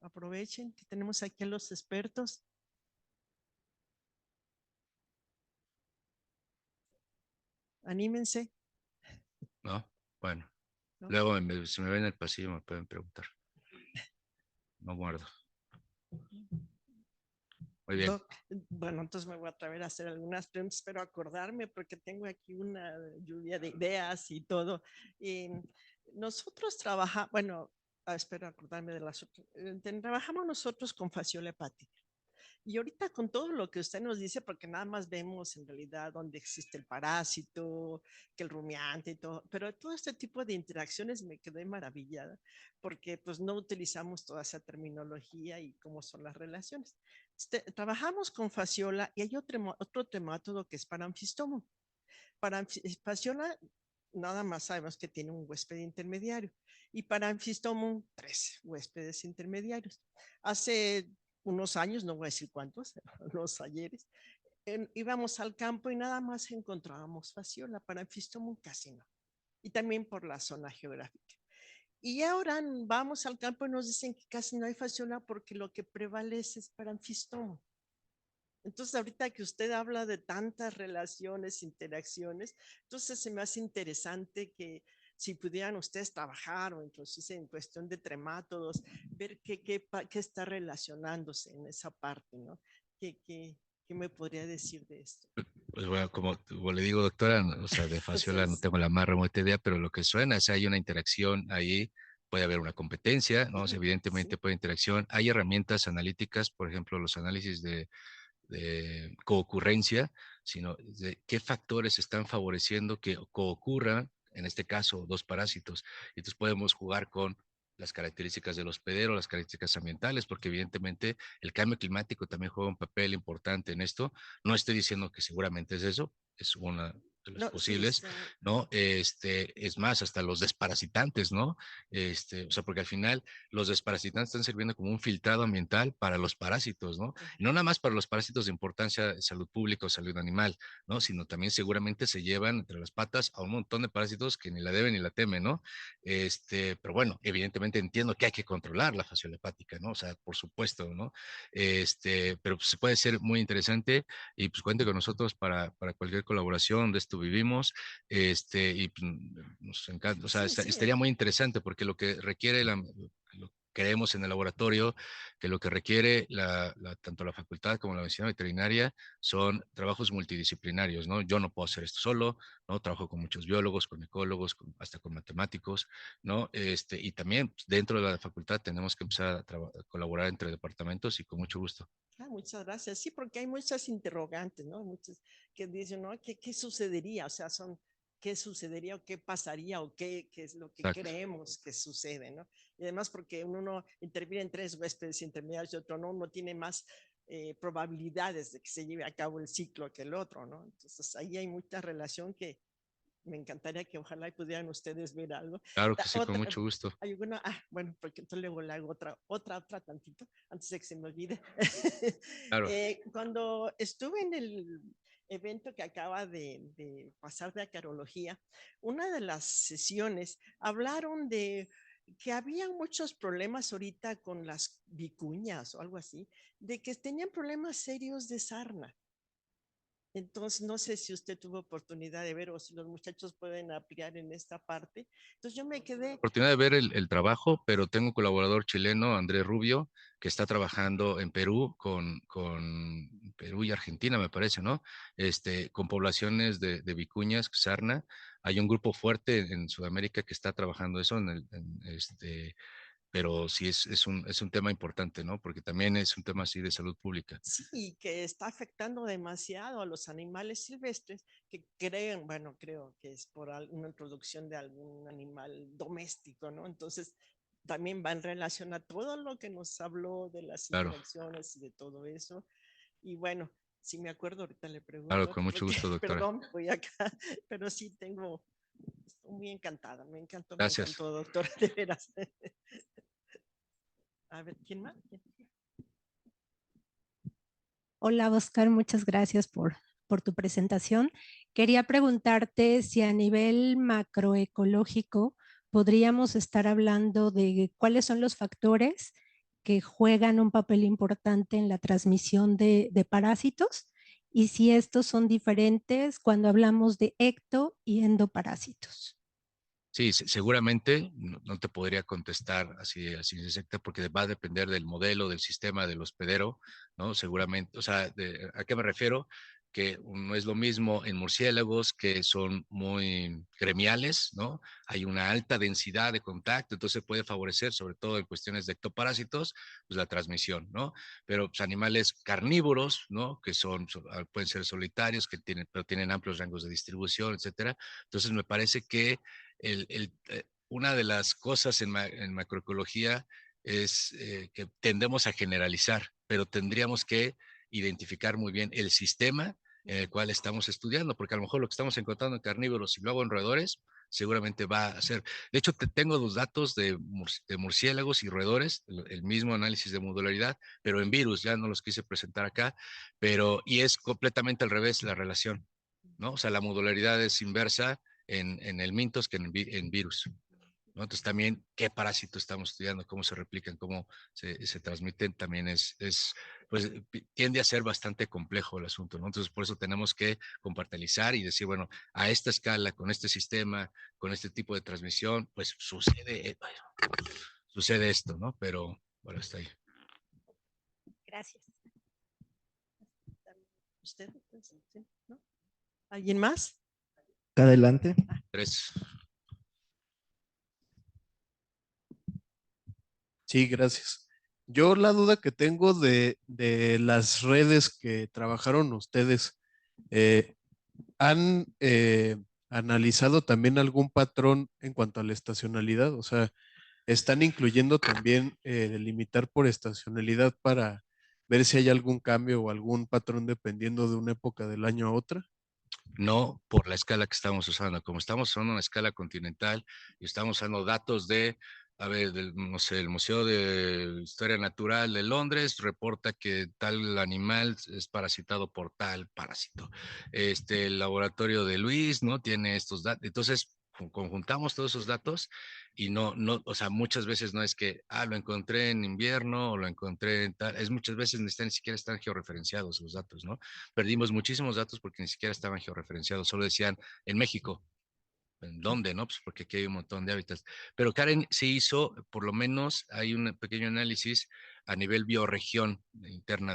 [SPEAKER 1] Aprovechen que tenemos aquí a los expertos. Anímense.
[SPEAKER 2] ¿No? Bueno,
[SPEAKER 1] ¿No?
[SPEAKER 2] luego si me ven en el pasillo me pueden preguntar. No guardo. Muy bien.
[SPEAKER 1] Bueno, entonces me voy a atrever a hacer algunas preguntas, pero acordarme porque tengo aquí una lluvia de ideas y todo. Nosotros trabajamos, bueno, espero acordarme de las otras. Trabajamos nosotros con fasciola hepática. Y ahorita con todo lo que usted nos dice, porque nada más vemos en realidad dónde existe el parásito, que el rumiante y todo, pero todo este tipo de interacciones me quedé maravillada, porque pues no utilizamos toda esa terminología y cómo son las relaciones. Trabajamos con fasciola y hay otro tremátodo que es Paramphistomum. Fasciola nada más sabemos que tiene un huésped intermediario y Paramphistomum 3 huéspedes intermediarios. Hace unos años, no voy a decir cuántos, unos ayeres, íbamos al campo y nada más encontrábamos fasciola. Paramphistomum casi no. Y también por la zona geográfica. Y ahora vamos al campo y nos dicen que casi no hay fasciola porque lo que prevalece es Paramphistomum. Entonces, ahorita que usted habla de tantas relaciones, interacciones, entonces se me hace interesante que si pudieran ustedes trabajar o incluso en cuestión de tremátodos, ver qué está relacionándose en esa parte, ¿no? ¿Qué me podría decir de esto?
[SPEAKER 2] Pues bueno, como le digo, doctora, o sea, de fasciola no tengo la más remota idea, pero lo que suena es que hay una interacción ahí, puede haber una competencia, ¿no? O sea, evidentemente
[SPEAKER 1] Sí.
[SPEAKER 2] puede interacción. Hay herramientas analíticas, por ejemplo, los análisis de coocurrencia, sino de qué factores están favoreciendo que coocurran, en este caso, dos parásitos. Y entonces podemos jugar con las características del hospedero, las características ambientales, porque evidentemente el cambio climático también juega un papel importante en esto. No estoy diciendo que seguramente es eso, es los
[SPEAKER 1] No, sí,
[SPEAKER 2] posibles, ¿no? Es más, hasta los desparasitantes, ¿no? O sea, porque al final los desparasitantes están sirviendo como un filtrado ambiental para los parásitos, ¿no? Y no nada más para los parásitos de importancia de salud pública o salud animal, ¿no? Sino también seguramente se llevan entre las patas a un montón de parásitos que ni la deben ni la temen, ¿no? Pero bueno, evidentemente entiendo que hay que controlar la fasciola hepática, ¿no? O sea, por supuesto, ¿no? Pero pues, puede ser muy interesante y pues cuente con nosotros para cualquier colaboración, de esto vivimos, y pues, nos encanta, o sea,
[SPEAKER 1] sí, sí,
[SPEAKER 2] estaría muy interesante porque lo que requiere lo creemos en el laboratorio, que lo que requiere tanto la facultad como la medicina veterinaria son trabajos multidisciplinarios, ¿no? Yo no puedo hacer esto solo, ¿no? Trabajo con muchos biólogos, con ecólogos, hasta con matemáticos, ¿no? Y también pues, dentro de la facultad tenemos que empezar a colaborar entre departamentos y con mucho gusto.
[SPEAKER 1] muchas gracias. Sí, porque hay muchas interrogantes, ¿no? Muchos que dicen, ¿no? ¿Qué sucedería? O sea, ¿qué sucedería o qué pasaría o qué es lo que
[SPEAKER 2] Exacto.
[SPEAKER 1] creemos que sucede, ¿no? Y además porque uno interviene en 3 huéspedes intermediarios y otro no, uno tiene más probabilidades de que se lleve a cabo el ciclo que el otro, ¿no? Entonces ahí hay mucha relación que me encantaría que ojalá pudieran ustedes ver algo.
[SPEAKER 2] Claro que sí, con
[SPEAKER 1] Otra,
[SPEAKER 2] mucho gusto.
[SPEAKER 1] hay alguna, bueno, porque entonces luego le hago otra tantito, antes de que se me olvide.
[SPEAKER 2] Claro.
[SPEAKER 1] Cuando estuve en el evento que acaba de pasar de acarología, una de las sesiones hablaron de que había muchos problemas ahorita con las vicuñas o algo así, de que tenían problemas serios de sarna. Entonces, no sé si usted tuvo oportunidad de ver o si los muchachos pueden ampliar en esta parte. Entonces, yo me quedé,
[SPEAKER 2] Oportunidad de ver el trabajo, pero tengo un colaborador chileno, Andrés Rubio, que está trabajando en Perú con Perú y Argentina, me parece, ¿no? Con poblaciones de vicuñas, sarna. Hay un grupo fuerte en Sudamérica que está trabajando eso pero sí es un tema importante, ¿no? Porque también es un tema así de salud pública.
[SPEAKER 1] sí, que está afectando demasiado a los animales silvestres que creen, bueno, creo que es por una introducción de algún animal doméstico, ¿no? Entonces, también va en relación a todo lo que nos habló de las
[SPEAKER 2] Claro,
[SPEAKER 1] interacciones y de todo eso. Y bueno, si me acuerdo, ahorita le
[SPEAKER 2] claro,
[SPEAKER 1] pregunto,
[SPEAKER 2] con mucho
[SPEAKER 1] porque,
[SPEAKER 2] gusto, doctora.
[SPEAKER 1] perdón, voy acá, pero sí estoy muy encantada, me
[SPEAKER 2] Gracias.
[SPEAKER 1] encantó, doctora, de veras. A ver, ¿quién más?
[SPEAKER 3] Hola, Oscar, muchas gracias por tu presentación. Quería preguntarte si a nivel macroecológico podríamos estar hablando de cuáles son los factores que juegan un papel importante en la transmisión de parásitos y si estos son diferentes cuando hablamos de ecto y endoparásitos.
[SPEAKER 2] Sí, seguramente no te podría contestar así exacta porque va a depender del modelo, del sistema, del hospedero, ¿no? Seguramente, o sea, ¿a qué me refiero? Que no es lo mismo en murciélagos que son muy gremiales, ¿no? Hay una alta densidad de contacto, entonces puede favorecer, sobre todo en cuestiones de ectoparásitos, pues la transmisión, ¿no? Pero pues, animales carnívoros, ¿no? Que pueden ser solitarios, pero tienen amplios rangos de distribución, etcétera. Entonces me parece que una de las cosas en macroecología es que tendemos a generalizar, pero tendríamos que identificar muy bien el sistema en el cual estamos estudiando, porque a lo mejor lo que estamos encontrando en carnívoros y luego en roedores seguramente va a ser. De hecho, tengo los datos de murciélagos y roedores, el mismo análisis de modularidad, pero en virus, ya no los quise presentar acá, y es completamente al revés la relación, ¿no? O sea, la modularidad es inversa en el Mintos que en virus, ¿no? Entonces también qué parásito estamos estudiando, cómo se replican, cómo se transmiten, también pues tiende a ser bastante complejo el asunto, ¿no? Entonces por eso tenemos que compartilizar y decir, bueno, a esta escala, con este sistema, con este tipo de transmisión, pues sucede esto, ¿no? Pero bueno, está ahí.
[SPEAKER 3] Gracias.
[SPEAKER 1] ¿Usted? ¿No? ¿Alguien más?
[SPEAKER 4] Adelante.
[SPEAKER 2] 3.
[SPEAKER 4] Sí, gracias. Yo la duda que tengo de las redes que trabajaron ustedes, eh, ¿han analizado también algún patrón en cuanto a la estacionalidad? O sea, ¿están incluyendo también delimitar por estacionalidad para ver si hay algún cambio o algún patrón dependiendo de una época del año a otra?
[SPEAKER 2] no por la escala que estamos usando. Como estamos usando una escala continental y estamos usando datos de, a ver, no sé, el Museo de Historia Natural de Londres reporta que tal animal es parasitado por tal parásito. El laboratorio de Luis, ¿no? Tiene estos datos. Entonces, conjuntamos todos esos datos y o sea, muchas veces no es que, lo encontré en invierno o lo encontré en tal, es muchas veces ni siquiera están georreferenciados los datos, ¿no? Perdimos muchísimos datos porque ni siquiera estaban georreferenciados, solo decían en México. ¿En dónde? No, pues porque aquí hay un montón de hábitats. Pero Karen sí hizo, por lo menos, hay un pequeño análisis a nivel bioregión interna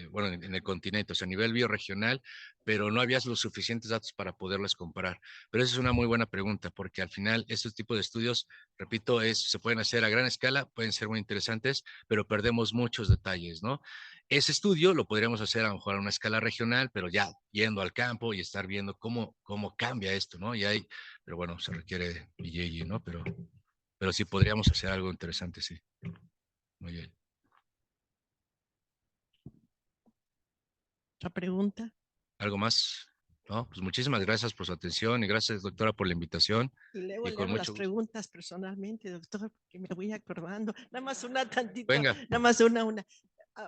[SPEAKER 2] bueno, en el continente, o sea, a nivel bioregional, pero no había los suficientes datos para poderlos comparar. Pero esa es una muy buena pregunta, porque al final estos tipos de estudios, repito, se pueden hacer a gran escala, pueden ser muy interesantes, pero perdemos muchos detalles, ¿no? Ese estudio lo podríamos hacer a lo mejor a una escala regional, pero ya yendo al campo y estar viendo cómo cambia esto, ¿no? Pero bueno, se requiere BJJ, ¿no? Pero sí podríamos hacer algo interesante, sí. Muy bien.
[SPEAKER 1] ¿Otra pregunta?
[SPEAKER 2] ¿Algo más? No, pues muchísimas gracias por su atención y gracias, doctora, por la invitación.
[SPEAKER 1] Y luego
[SPEAKER 2] Y con
[SPEAKER 1] leo las
[SPEAKER 2] mucho gusto.
[SPEAKER 1] preguntas personalmente, doctor, que me voy acordando. Nada más una tantita,
[SPEAKER 2] Venga.
[SPEAKER 1] nada más una.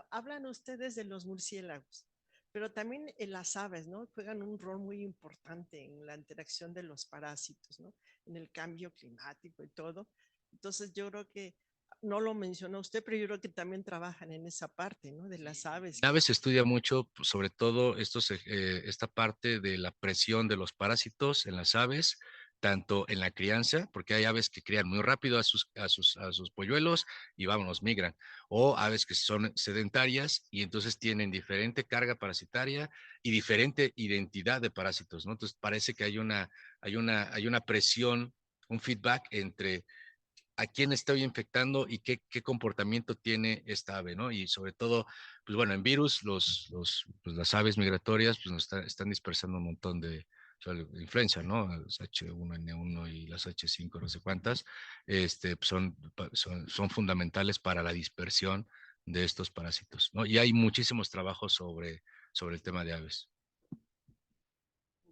[SPEAKER 1] Hablan ustedes de los murciélagos, pero también las aves, ¿no? Juegan un rol muy importante en la interacción de los parásitos, ¿no? En el cambio climático y todo. Entonces yo creo que no lo mencionó usted, pero yo creo que también trabajan en esa parte, ¿no? De las aves.
[SPEAKER 2] En aves se estudia mucho, pues, sobre todo esta parte de la presión de los parásitos en las aves, tanto en la crianza, porque hay aves que crían muy rápido a sus polluelos y vámonos, migran, o aves que son sedentarias y entonces tienen diferente carga parasitaria y diferente identidad de parásitos, ¿no? Entonces parece que hay una presión, un feedback entre a quién estoy infectando y qué comportamiento tiene esta ave, ¿no? Y sobre todo, pues bueno, en virus, pues las aves migratorias pues nos están dispersando un montón de influenza, ¿no? Las H1N1 y las H5, no sé cuántas, pues son fundamentales para la dispersión de estos parásitos, ¿no? Y hay muchísimos trabajos sobre el tema de aves.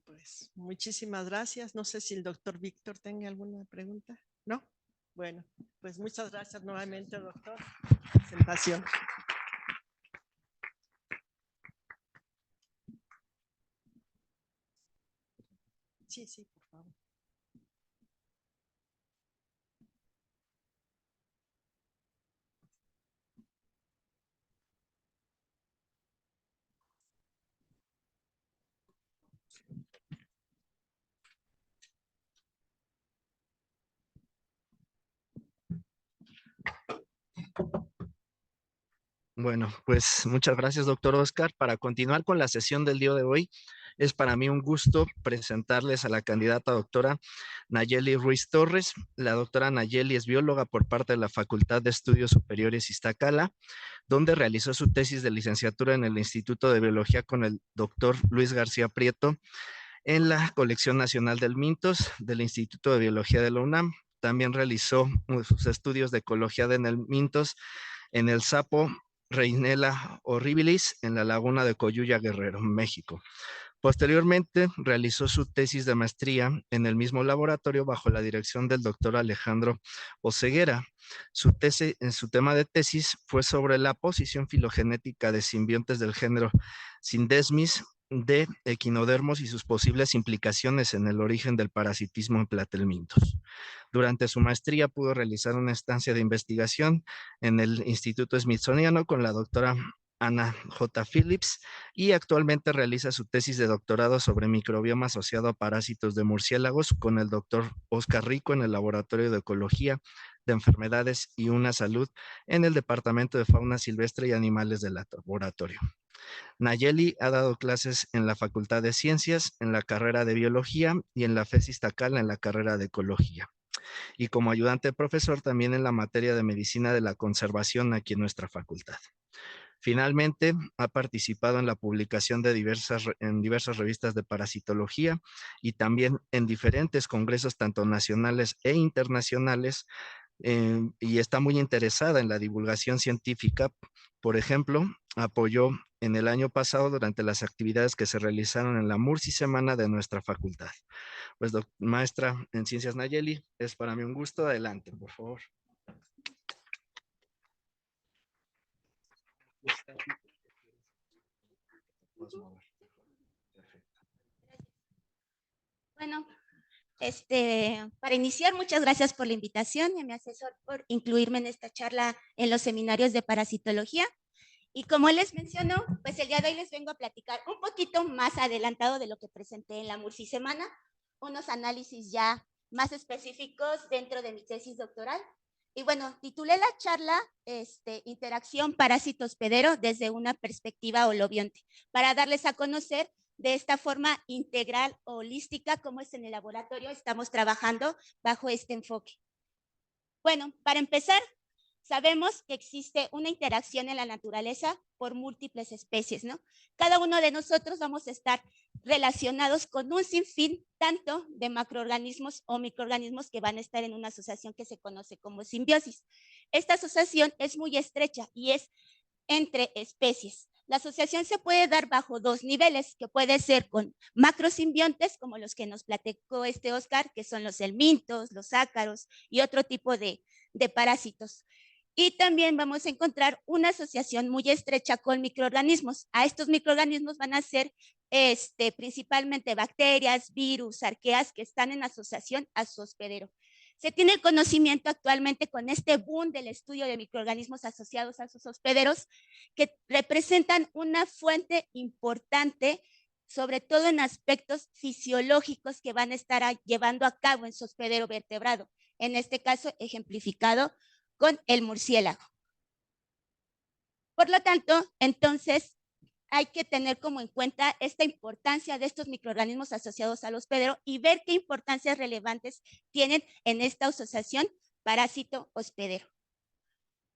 [SPEAKER 1] Pues muchísimas gracias. No sé si el doctor Víctor tenga alguna pregunta. ¿No? Bueno, pues muchas gracias nuevamente, doctor. Presentación. Sí, sí, por favor.
[SPEAKER 5] Bueno, pues muchas gracias, doctor Oscar. Para continuar con la sesión del día de hoy, es para mí un gusto presentarles a la candidata doctora Nayeli Ruiz Torres. La doctora Nayeli es bióloga por parte de la Facultad de Estudios Superiores Iztacala, donde realizó su tesis de licenciatura en el Instituto de Biología con el doctor Luis García Prieto en la Colección Nacional del Mintos del Instituto de Biología de la UNAM. También realizó sus estudios de ecología de Mintos en el Sapo Reinella horribilis en la laguna de Coyuya, Guerrero, México. Posteriormente realizó su tesis de maestría en el mismo laboratorio bajo la dirección del doctor Alejandro Oseguera. Su tema de tesis fue sobre la posición filogenética de simbiontes del género Syndesmis de equinodermos y sus posibles implicaciones en el origen del parasitismo en platelmintos. Durante su maestría pudo realizar una estancia de investigación en el Instituto Smithsoniano con la doctora Anna J. Phillips y actualmente realiza su tesis de doctorado sobre microbioma asociado a parásitos de murciélagos con el doctor Oscar Rico en el Laboratorio de Ecología de Enfermedades y una Salud en el Departamento de Fauna Silvestre y Animales del laboratorio. Nayeli ha dado clases en la Facultad de Ciencias, en la carrera de Biología y en la FES Iztacala en la carrera de Ecología. Y como ayudante de profesor también en la materia de Medicina de la Conservación aquí en nuestra facultad. Finalmente, ha participado en la publicación de en diversas revistas de parasitología y también en diferentes congresos, tanto nacionales e internacionales, y está muy interesada en la divulgación científica. Por ejemplo, apoyó en el año pasado durante las actividades que se realizaron en la Murci Semana de nuestra facultad. Pues, maestra en Ciencias Nayeli, es para mí un gusto. Adelante, por favor.
[SPEAKER 6] Bueno, para iniciar, muchas gracias por la invitación y a mi asesor por incluirme en esta charla en los seminarios de parasitología. Y como les mencionó, pues el día de hoy les vengo a platicar un poquito más adelantado de lo que presenté en la Murci Semana, unos análisis ya más específicos dentro de mi tesis doctoral. Y bueno, titulé la charla Interacción parásito-hospedero desde una perspectiva holobionte, para darles a conocer de esta forma integral, holística, como es en el laboratorio, estamos trabajando bajo este enfoque. Bueno, para empezar, sabemos que existe una interacción en la naturaleza por múltiples especies, ¿no? Cada uno de nosotros vamos a estar relacionados con un sinfín tanto de macroorganismos o microorganismos que van a estar en una asociación que se conoce como simbiosis. Esta asociación es muy estrecha y es entre especies. La asociación se puede dar bajo dos niveles, que puede ser con macrosimbiontes, como los que nos platicó Oscar, que son los helmintos, los ácaros y otro tipo de parásitos. Y también vamos a encontrar una asociación muy estrecha con microorganismos. A estos microorganismos van a ser principalmente bacterias, virus, arqueas que están en asociación a su hospedero. Se tiene el conocimiento actualmente con este boom del estudio de microorganismos asociados a sus hospederos que representan una fuente importante, sobre todo en aspectos fisiológicos que van a estar llevando a cabo en su hospedero vertebrado. En este caso, ejemplificado con el murciélago. Por lo tanto, entonces, hay que tener como en cuenta esta importancia de estos microorganismos asociados al hospedero y ver qué importancias relevantes tienen en esta asociación parásito-hospedero.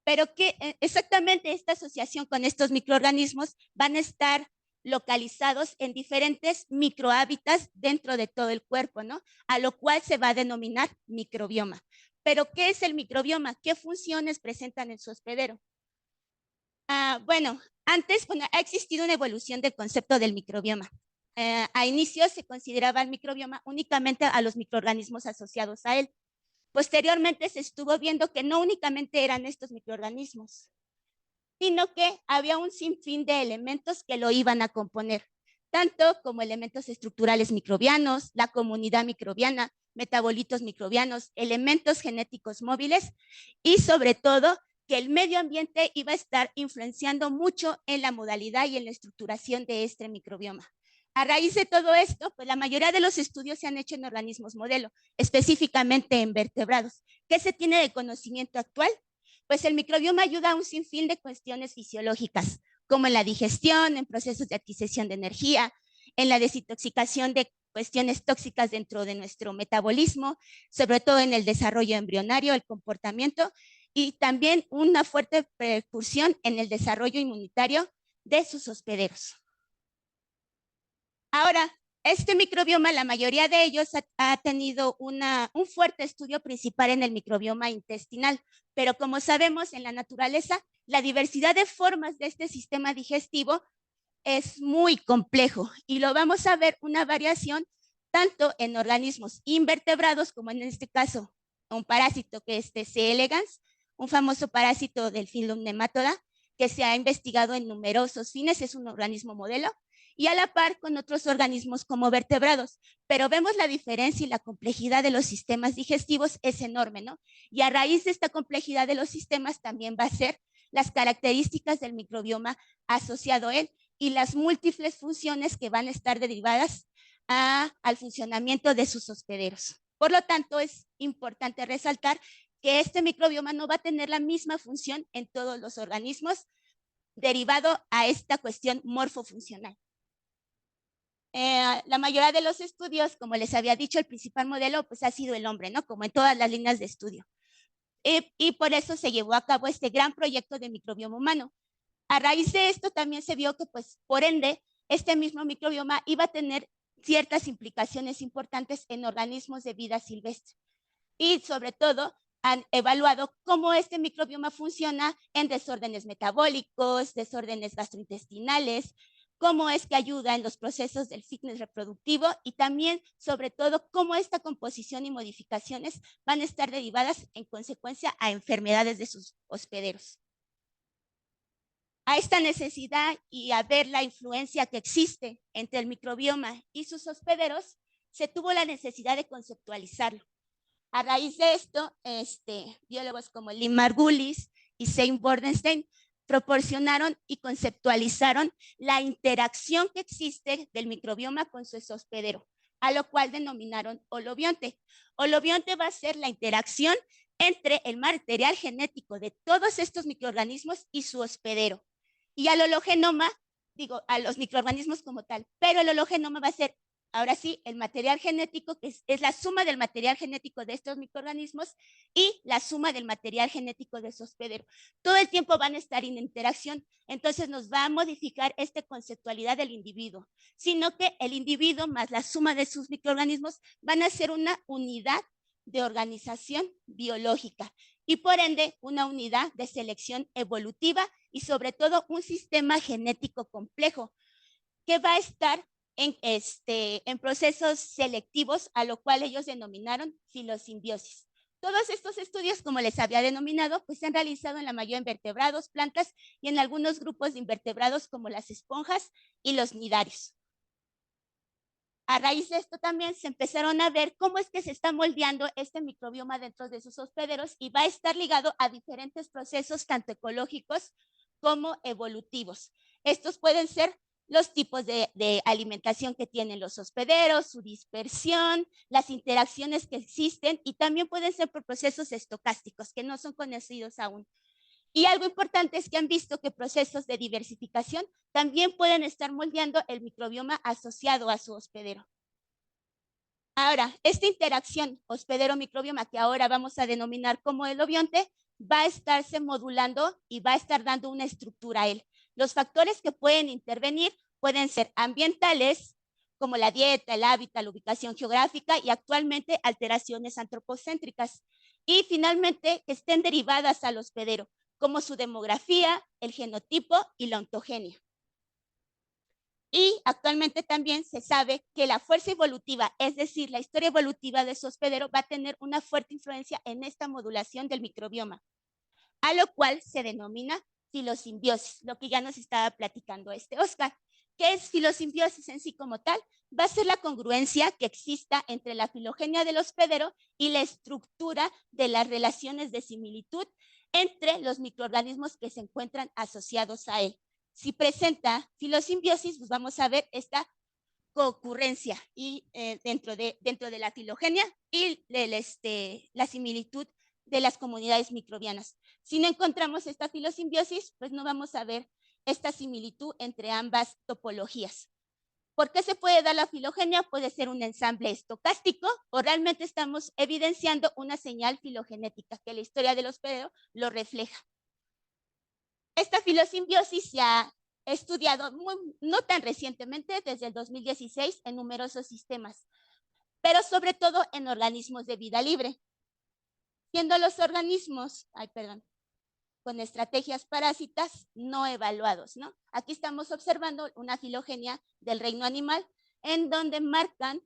[SPEAKER 6] Pero que exactamente esta asociación con estos microorganismos van a estar localizados en diferentes microhábitats dentro de todo el cuerpo, ¿no? A lo cual se va a denominar microbioma. Pero, ¿qué es el microbioma? ¿Qué funciones presentan en su hospedero? Bueno, antes ha existido una evolución del concepto del microbioma. A inicios se consideraba el microbioma únicamente a los microorganismos asociados a él. Posteriormente se estuvo viendo que no únicamente eran estos microorganismos, sino que había un sinfín de elementos que lo iban a componer, tanto como elementos estructurales microbianos, la comunidad microbiana, metabolitos microbianos, elementos genéticos móviles y sobre todo que el medio ambiente iba a estar influenciando mucho en la modalidad y en la estructuración de este microbioma. A raíz de todo esto, pues la mayoría de los estudios se han hecho en organismos modelo, específicamente en vertebrados. ¿Qué se tiene de conocimiento actual? Pues el microbioma ayuda a un sinfín de cuestiones fisiológicas, como en la digestión, en procesos de adquisición de energía, en la desintoxicación de cuestiones tóxicas dentro de nuestro metabolismo, sobre todo en el desarrollo embrionario, el comportamiento, y también una fuerte percusión en el desarrollo inmunitario de sus hospederos. Ahora, este microbioma, la mayoría de ellos ha tenido un fuerte estudio principal en el microbioma intestinal, pero como sabemos en la naturaleza, la diversidad de formas de este sistema digestivo es muy complejo y lo vamos a ver una variación tanto en organismos invertebrados como en este caso un parásito que es C. elegans, un famoso parásito del filum Nematoda que se ha investigado en numerosos fines, es un organismo modelo, y a la par con otros organismos como vertebrados, pero vemos la diferencia y la complejidad de los sistemas digestivos es enorme, ¿no? Y a raíz de esta complejidad de los sistemas también va a ser las características del microbioma asociado a él y las múltiples funciones que van a estar derivadas al funcionamiento de sus hospederos. Por lo tanto, es importante resaltar que este microbioma no va a tener la misma función en todos los organismos derivado a esta cuestión morfofuncional. La mayoría de los estudios, como les había dicho, el principal modelo pues ha sido el hombre, ¿no? Como en todas las líneas de estudio. Y por eso se llevó a cabo este gran proyecto de microbioma humano. A raíz de esto también se vio que, pues, por ende, este mismo microbioma iba a tener ciertas implicaciones importantes en organismos de vida silvestre y, sobre todo, han evaluado cómo este microbioma funciona en desórdenes metabólicos, desórdenes gastrointestinales, cómo es que ayuda en los procesos del fitness reproductivo y también, sobre todo, cómo esta composición y modificaciones van a estar derivadas en consecuencia a enfermedades de sus hospederos. A esta necesidad y a ver la influencia que existe entre el microbioma y sus hospederos, se tuvo la necesidad de conceptualizarlo. A raíz de esto, biólogos como Lynn Margulis y Sean Bordenstein proporcionaron y conceptualizaron la interacción que existe del microbioma con su hospedero, a lo cual denominaron holobionte. Holobionte va a ser la interacción entre el material genético de todos estos microorganismos y su hospedero. Y al hologenoma, digo, a los microorganismos como tal, pero el hologenoma va a ser, ahora sí, el material genético, que es la suma del material genético de estos microorganismos y la suma del material genético de su hospedero. Todo el tiempo van a estar en interacción, entonces nos va a modificar esta conceptualidad del individuo, sino que el individuo más la suma de sus microorganismos van a ser una unidad de organización biológica y por ende una unidad de selección evolutiva y sobre todo un sistema genético complejo que va a estar en procesos selectivos, a lo cual ellos denominaron filosimbiosis. Todos estos estudios, como les había denominado, pues se han realizado en la mayoría de invertebrados, plantas y en algunos grupos de invertebrados como las esponjas y los nidarios. A raíz de esto también se empezaron a ver cómo es que se está moldeando este microbioma dentro de sus hospederos y va a estar ligado a diferentes procesos, tanto ecológicos como evolutivos. Estos pueden ser los tipos de alimentación que tienen los hospederos, su dispersión, las interacciones que existen y también pueden ser por procesos estocásticos que no son conocidos aún. Y algo importante es que han visto que procesos de diversificación también pueden estar moldeando el microbioma asociado a su hospedero. Ahora, esta interacción hospedero-microbioma, que ahora vamos a denominar como holobionte, va a estarse modulando y va a estar dando una estructura a él. Los factores que pueden intervenir pueden ser ambientales, como la dieta, el hábitat, la ubicación geográfica y actualmente alteraciones antropocéntricas. Y finalmente, que estén derivadas al hospedero, como su demografía, el genotipo y la ontogenia. Y actualmente también se sabe que la fuerza evolutiva, es decir, la historia evolutiva de su hospedero, va a tener una fuerte influencia en esta modulación del microbioma, a lo cual se denomina filosimbiosis, lo que ya nos estaba platicando Oscar. ¿Qué es filosimbiosis en sí como tal? Va a ser la congruencia que exista entre la filogenia del hospedero y la estructura de las relaciones de similitud entre los microorganismos que se encuentran asociados a él. Si presenta filosimbiosis, pues vamos a ver esta concurrencia y, dentro de la filogenia y la similitud de las comunidades microbianas. Si no encontramos esta filosimbiosis, pues no vamos a ver esta similitud entre ambas topologías. ¿Por qué se puede dar la filogenia? Puede ser un ensamble estocástico o realmente estamos evidenciando una señal filogenética que la historia del hospedero lo refleja. Esta filosimbiosis se ha estudiado no tan recientemente, desde el 2016, en numerosos sistemas, pero sobre todo en organismos de vida libre, siendo los organismos, con estrategias parásitas no evaluados, ¿no? Aquí estamos observando una filogenia del reino animal en donde marcan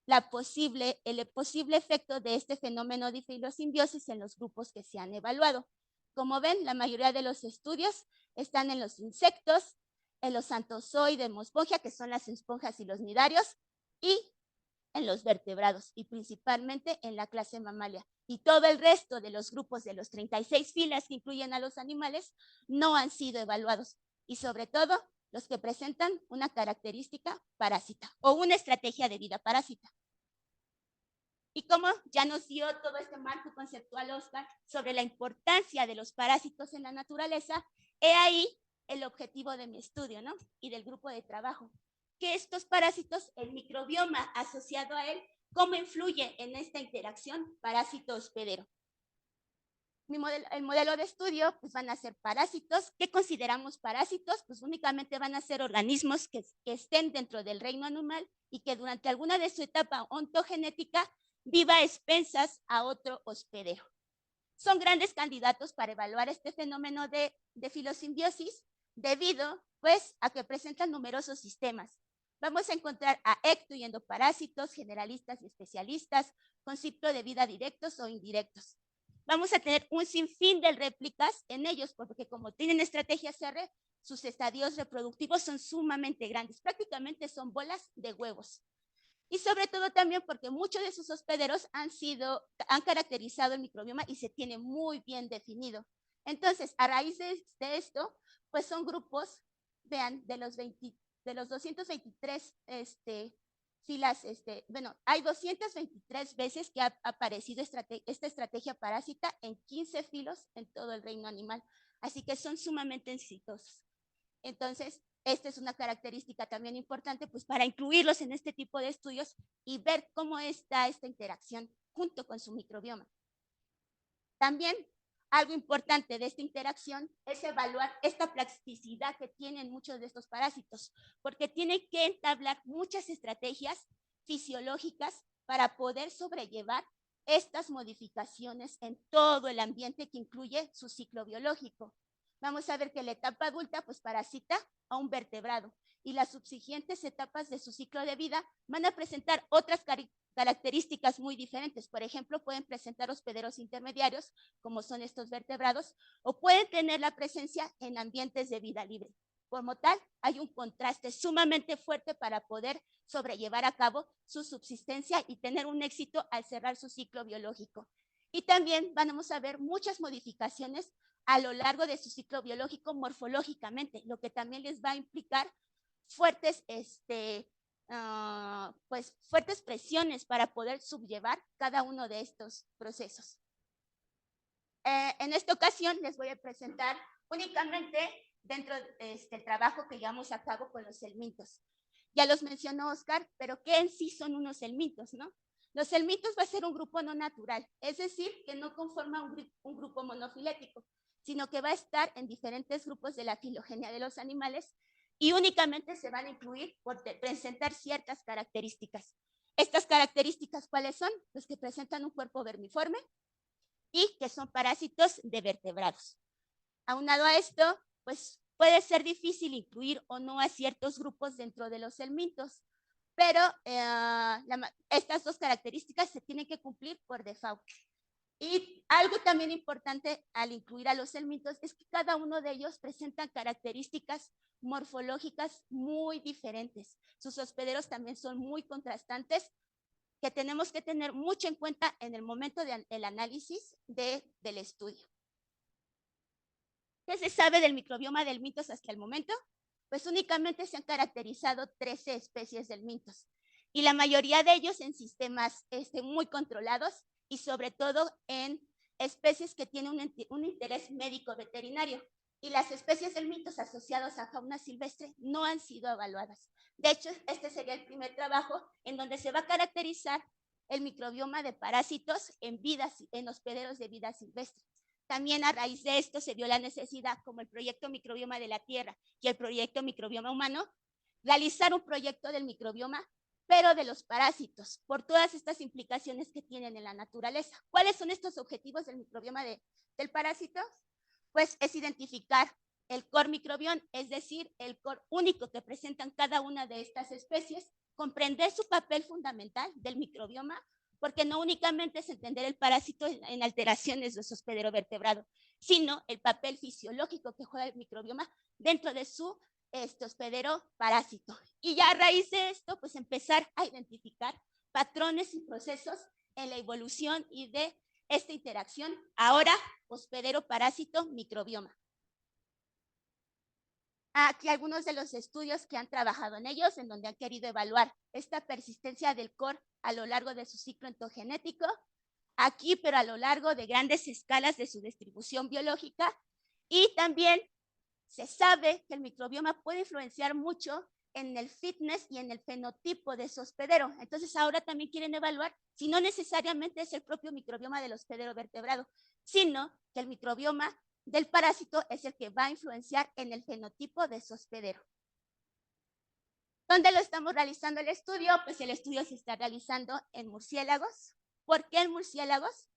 [SPEAKER 6] el posible efecto de este fenómeno de filosimbiosis en los grupos que se han evaluado. Como ven, la mayoría de los estudios están en los insectos, en los anthozoides, Mospongia, que son las esponjas y los nidarios, y en los vertebrados, y principalmente en la clase Mammalia. Y todo el resto de los grupos de los 36 filas que incluyen a los animales no han sido evaluados, y sobre todo los que presentan una característica parásita o una estrategia de vida parásita. Y como ya nos dio todo este marco conceptual Oscar sobre la importancia de los parásitos en la naturaleza, he ahí el objetivo de mi estudio, ¿no? Y del grupo de trabajo. Que estos parásitos, el microbioma asociado a él, cómo influye en esta interacción parásito-hospedero. El modelo de estudio pues van a ser parásitos. ¿Qué consideramos parásitos? Pues únicamente van a ser organismos que estén dentro del reino animal y que durante alguna de su etapa ontogenética viva a expensas a otro hospedero. son grandes candidatos para evaluar este fenómeno de filosimbiosis debido pues a que presentan numerosos sistemas. Vamos a encontrar a ecto y endoparásitos, generalistas y especialistas, con ciclo de vida directos o indirectos. Vamos a tener un sinfín de réplicas en ellos, porque como tienen estrategias R, sus estadios reproductivos son sumamente grandes, prácticamente son bolas de huevos. Y sobre todo también porque muchos de sus hospederos han caracterizado el microbioma y se tiene muy bien definido. Entonces, a raíz de esto, pues son grupos, vean, de los 223 filas, bueno, hay 223 veces que ha aparecido esta estrategia parásita en 15 filos en todo el reino animal. Así que son sumamente exitosos. Entonces, esta es una característica también importante pues, para incluirlos en este tipo de estudios y ver cómo está esta interacción junto con su microbioma. También algo importante de esta interacción es evaluar esta plasticidad que tienen muchos de estos parásitos, porque tienen que entablar muchas estrategias fisiológicas para poder sobrellevar estas modificaciones en todo el ambiente que incluye su ciclo biológico. Vamos a ver que la etapa adulta pues parasita a un vertebrado y las subsiguientes etapas de su ciclo de vida van a presentar otras características muy diferentes. Por ejemplo, pueden presentar hospederos intermediarios, como son estos vertebrados, o pueden tener la presencia en ambientes de vida libre. Como tal, hay un contraste sumamente fuerte para poder sobrellevar a cabo su subsistencia y tener un éxito al cerrar su ciclo biológico. Y también vamos a ver muchas modificaciones a lo largo de su ciclo biológico morfológicamente, lo que también les va a implicar fuertes, pues, fuertes presiones para poder subllevar cada uno de estos procesos. En esta ocasión les voy a presentar únicamente dentro del trabajo que llevamos a cabo con los helmintos. Ya los mencionó Oscar, pero ¿qué en sí son unos helmintos, no? Los helmintos va a ser un grupo no natural, es decir, que no conforma un grupo monofilético, sino que va a estar en diferentes grupos de la filogenia de los animales y únicamente se van a incluir por presentar ciertas características. ¿Estas características cuáles son? Pues que presentan un cuerpo vermiforme y que son parásitos de vertebrados. Aunado a esto, pues puede ser difícil incluir o no a ciertos grupos dentro de los helmintos, pero estas dos características se tienen que cumplir por default. Y algo también importante al incluir a los helmintos es que cada uno de ellos presenta características morfológicas muy diferentes. Sus hospederos también son muy contrastantes, que tenemos que tener mucho en cuenta en el momento del análisis del estudio. ¿Qué se sabe del microbioma de helmintos hasta el momento? Pues únicamente se han caracterizado 13 especies de helmintos y la mayoría de ellos en sistemas muy controlados y sobre todo en especies que tienen un interés médico veterinario. Y las especies de helmintos asociados a fauna silvestre no han sido evaluadas. De hecho, este sería el primer trabajo en donde se va a caracterizar el microbioma de parásitos en hospederos de vida silvestre. También a raíz de esto se vio la necesidad, como el proyecto Microbioma de la Tierra y el proyecto Microbioma Humano, realizar un proyecto del microbioma, pero de los parásitos, por todas estas implicaciones que tienen en la naturaleza. ¿Cuáles son estos objetivos del microbioma del parásito? Pues es identificar el core microbioma, es decir, el core único que presentan cada una de estas especies, comprender su papel fundamental del microbioma, porque no únicamente es entender el parásito en alteraciones de su hospedero vertebrado, sino el papel fisiológico que juega el microbioma dentro de su hospedero parásito. Y ya a raíz de esto, pues empezar a identificar patrones y procesos en la evolución y de esta interacción, ahora hospedero parásito microbioma. Aquí algunos de los estudios que han trabajado en ellos, en donde han querido evaluar esta persistencia del core a lo largo de su ciclo entogenético, aquí pero a lo largo de grandes escalas de su distribución biológica, y también se sabe que el microbioma puede influenciar mucho en el fitness y en el fenotipo de su hospedero. Entonces ahora también quieren evaluar si no necesariamente es el propio microbioma del hospedero vertebrado, sino que el microbioma del parásito es el que va a influenciar en el fenotipo de su hospedero. ¿Dónde lo estamos realizando el estudio? Pues el estudio se está realizando en murciélagos. ¿Por qué en murciélagos?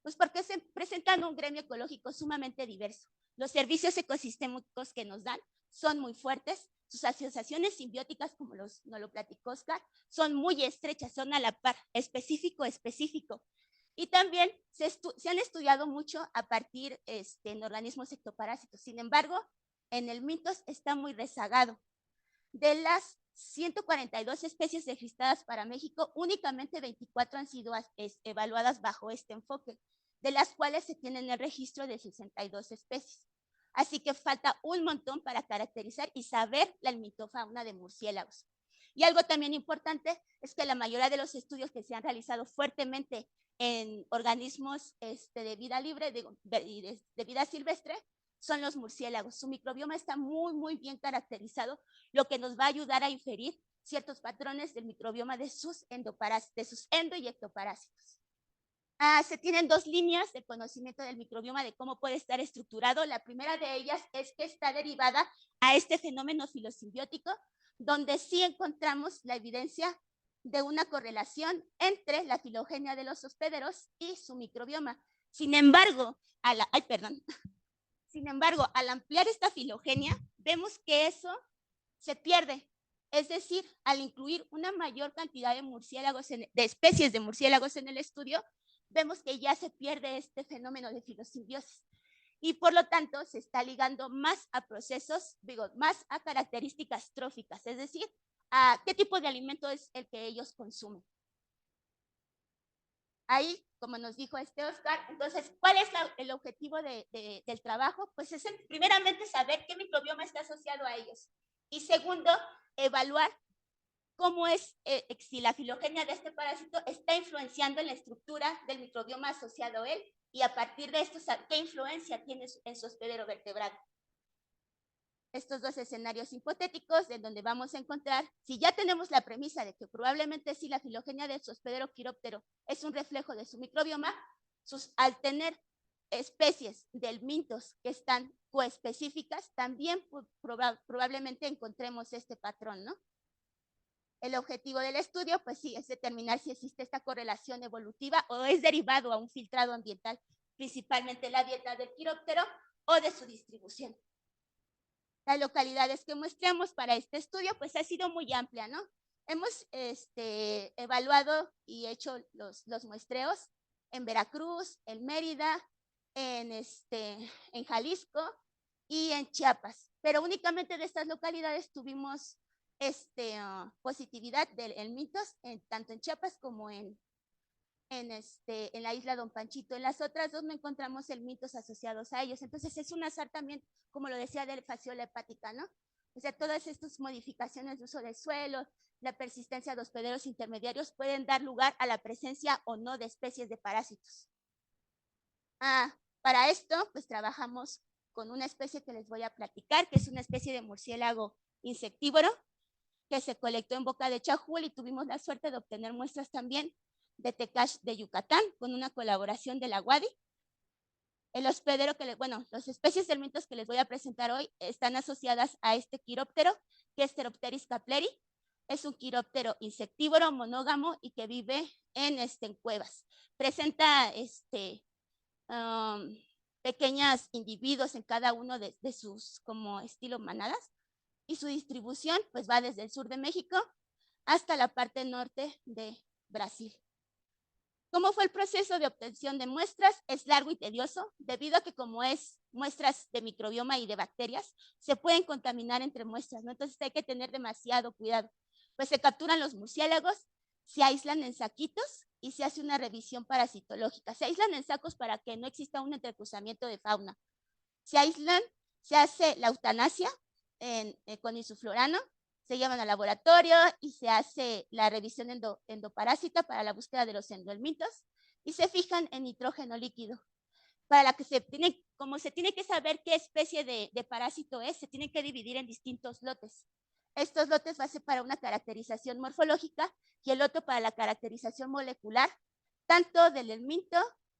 [SPEAKER 6] Pues porque se presentan un gremio ecológico sumamente diverso. Los servicios ecosistémicos que nos dan son muy fuertes, sus asociaciones simbióticas, como nos lo platicó Oscar, son muy estrechas, son a la par, específico. Y también se han estudiado mucho a partir en organismos ectoparásitos. Sin embargo, en el mitos está muy rezagado. De las 142 especies registradas para México, únicamente 24 han sido evaluadas bajo este enfoque, de las cuales se tiene el registro de 62 especies. Así que falta un montón para caracterizar y saber la mitofauna de murciélagos. Y algo también importante es que la mayoría de los estudios que se han realizado fuertemente en organismos de vida libre, de vida silvestre, son los murciélagos. Su microbioma está muy bien caracterizado, lo que nos va a ayudar a inferir ciertos patrones del microbioma de sus endo y ectoparásitos. Se tienen dos líneas de conocimiento del microbioma, de cómo puede estar estructurado. La primera de ellas es que está derivada a este fenómeno filosimbiótico, donde sí encontramos la evidencia de una correlación entre la filogenia de los hospederos y su microbioma. Sin embargo, al ampliar esta filogenia, vemos que eso se pierde. Es decir, al incluir una mayor cantidad de murciélagos, de especies de murciélagos en el estudio, vemos que ya se pierde este fenómeno de filosimbiosis. Y por lo tanto, se está ligando más a procesos, más a características tróficas, es decir, a qué tipo de alimento es el que ellos consumen. Ahí, como nos dijo Oscar, entonces, ¿cuál es el objetivo del trabajo? Pues es primeramente saber qué microbioma está asociado a ellos. Y segundo, evaluar cómo es, si la filogenia de este parásito está influenciando en la estructura del microbioma asociado a él, y a partir de esto, qué influencia tiene en su hospedero vertebrado. Estos dos escenarios hipotéticos en donde vamos a encontrar, si ya tenemos la premisa de que probablemente sí la filogenia de su hospedero quiróptero es un reflejo de su microbioma, al tener especies del mintos que están coespecíficas, también probablemente encontremos este patrón, ¿no? El objetivo del estudio, pues sí, es determinar si existe esta correlación evolutiva o es derivado a un filtrado ambiental, principalmente la dieta del quiróptero o de su distribución. Las localidades que muestramos para este estudio, pues ha sido muy amplia, ¿no? Hemos evaluado y hecho los muestreos en Veracruz, en Mérida, en Jalisco y en Chiapas, pero únicamente de estas localidades tuvimos positividad del mitos, tanto en Chiapas como en la isla Don Panchito. En las otras dos no encontramos el mitos asociados a ellos. Entonces es un azar también, como lo decía, de fasciola hepática, ¿no? O sea, todas estas modificaciones de uso del suelo, la persistencia de hospederos intermediarios pueden dar lugar a la presencia o no de especies de parásitos. Para esto, pues trabajamos con una especie que les voy a platicar, que es una especie de murciélago insectívoro que se colectó en Boca de Chajul, y tuvimos la suerte de obtener muestras también de Tecash de Yucatán con una colaboración de la UADY. El hospedero las especies de mitos que les voy a presentar hoy están asociadas a este quiróptero, que es Pteropteris capleri. Es un quiróptero insectívoro monógamo y que vive en cuevas. Presenta pequeños individuos en cada uno de sus como estilo manadas, y su distribución pues va desde el sur de México hasta la parte norte de Brasil. ¿Cómo fue el proceso de obtención de muestras? Es largo y tedioso, debido a que como es muestras de microbioma y de bacterias, se pueden contaminar entre muestras, ¿no? Entonces hay que tener demasiado cuidado. Pues se capturan los murciélagos, se aíslan en saquitos y se hace una revisión parasitológica. Se aíslan en sacos para que no exista un entrecruzamiento de fauna. Se aíslan, se hace la eutanasia con isoflurano, se llevan al laboratorio y se hace la revisión endoparásita para la búsqueda de los endohelmintos y se fijan en nitrógeno líquido. Para la que como se tiene que saber qué especie de parásito es, se tiene que dividir en distintos lotes. Estos lotes va a ser para una caracterización morfológica y el otro para la caracterización molecular, tanto del helminto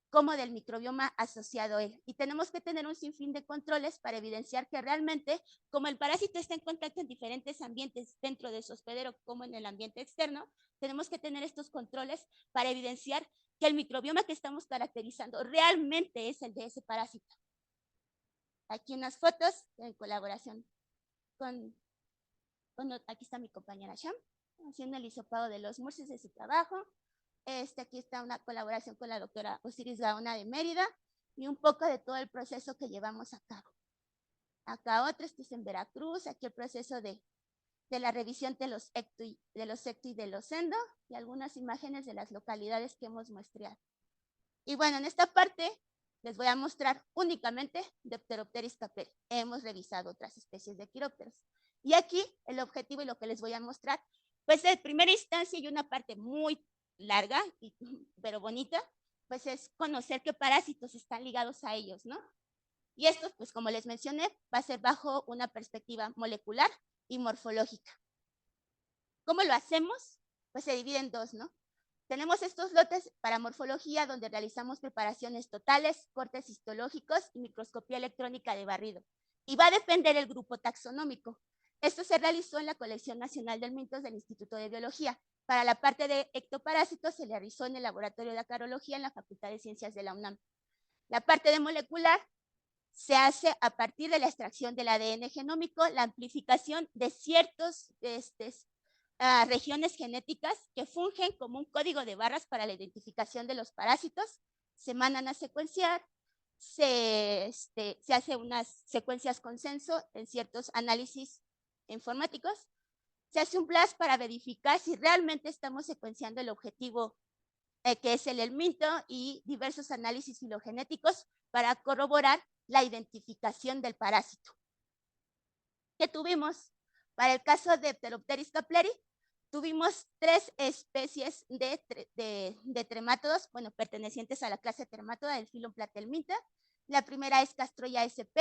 [SPEAKER 6] como del microbioma asociado a él. Y tenemos que tener un sinfín de controles para evidenciar que realmente, como el parásito está en contacto en diferentes ambientes dentro de su hospedero como en el ambiente externo, tenemos que tener estos controles para evidenciar que el microbioma que estamos caracterizando realmente es el de ese parásito. Aquí unas fotos en colaboración con aquí está mi compañera Sham, haciendo el hisopado de los murcios de su trabajo. Aquí está una colaboración con la doctora Osiris Gaona de Mérida y un poco de todo el proceso que llevamos a cabo. Acá otro, este es en Veracruz, aquí el proceso de la revisión de los ecto y de los endo y algunas imágenes de las localidades que hemos muestreado. Y bueno, en esta parte les voy a mostrar únicamente Dipteropteris capleri. Hemos revisado otras especies de quirópteros. Y aquí el objetivo y lo que les voy a mostrar, pues en primera instancia y una parte muy larga, pero bonita, pues es conocer qué parásitos están ligados a ellos, ¿no? Y esto, pues como les mencioné, va a ser bajo una perspectiva molecular y morfológica. ¿Cómo lo hacemos? Pues se divide en dos, ¿no? Tenemos estos lotes para morfología donde realizamos preparaciones totales, cortes histológicos y microscopía electrónica de barrido. Y va a depender el grupo taxonómico. Esto se realizó en la Colección Nacional de Mintos del Instituto de Biología. Para la parte de ectoparásitos se realizó en el Laboratorio de Acarología en la Facultad de Ciencias de la UNAM. La parte de molecular se hace a partir de la extracción del ADN genómico, la amplificación de ciertos regiones genéticas que fungen como un código de barras para la identificación de los parásitos, se mandan a secuenciar, se hace unas secuencias consenso en ciertos análisis informáticos, se hace un blast para verificar si realmente estamos secuenciando el objetivo que es el helminto y diversos análisis filogenéticos para corroborar la identificación del parásito. ¿Qué tuvimos? Para el caso de Dipteropteris capleri, tuvimos 3 especies de tremátodos, bueno, pertenecientes a la clase tremátoda del filo Platelminta. La primera es Castroya sp,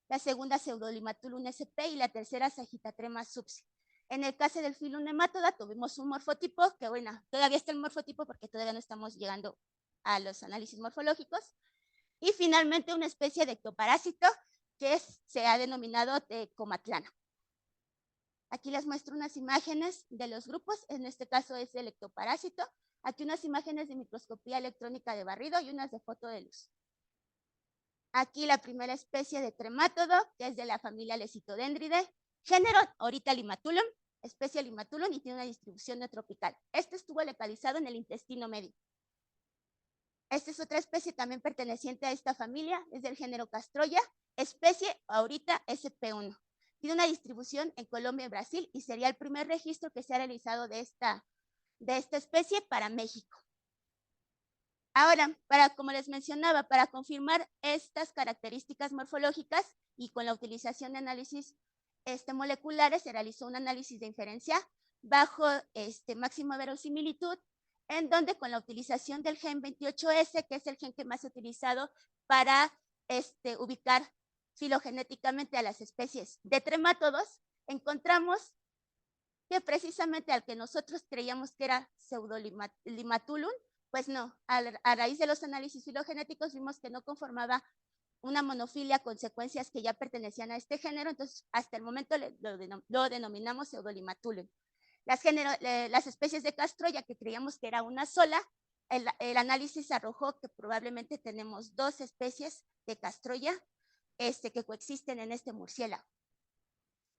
[SPEAKER 6] la segunda Pseudolimatulum sp y la tercera Sagittatrema subsp. En el caso del filo Nemátoda tuvimos un morfotipo, que bueno, todavía está el morfotipo porque todavía no estamos llegando a los análisis morfológicos. Y finalmente una especie de ectoparásito que se ha denominado Comatlana. Aquí les muestro unas imágenes de los grupos, en este caso es el ectoparásito. Aquí unas imágenes de microscopía electrónica de barrido y unas de foto de luz. Aquí la primera especie de tremátodo, que es de la familia Lecitodendridae, género ahorita Limatulum, especie Limatulum y tiene una distribución neotropical. Este estuvo localizado en el intestino medio. Esta es otra especie también perteneciente a esta familia, es del género Castroya, especie ahorita SP1. Tiene una distribución en Colombia y Brasil y sería el primer registro que se ha realizado de esta especie para México. Ahora, como les mencionaba, para confirmar estas características morfológicas y con la utilización de análisis moleculares, se realizó un análisis de inferencia bajo máxima verosimilitud, en donde con la utilización del gen 28S, que es el gen que más se ha utilizado para ubicar filogenéticamente a las especies de tremátodos, encontramos que precisamente al que nosotros creíamos que era Pseudolimatulum, pues no, a raíz de los análisis filogenéticos vimos que no conformaba una monofilia con secuencias que ya pertenecían a este género, entonces hasta el momento lo denominamos Pseudolimatulum. Las especies de Castroya, que creíamos que era una sola, el análisis arrojó que probablemente tenemos 2 especies de Castroya que coexisten en este murciélago.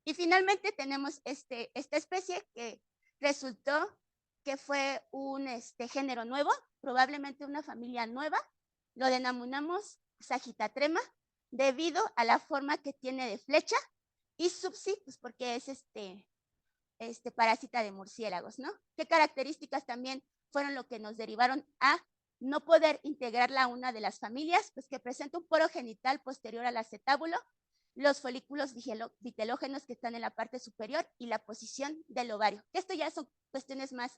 [SPEAKER 6] Y finalmente tenemos esta especie que resultó que fue un género nuevo, probablemente una familia nueva, lo denominamos Sagittatrema debido a la forma que tiene de flecha y subsi, pues porque es parásita de murciélagos, ¿no? ¿Qué características también fueron lo que nos derivaron a no poder integrarla a una de las familias? Pues que presenta un poro genital posterior al acetábulo, los folículos vitelógenos que están en la parte superior y la posición del ovario. Esto ya son cuestiones más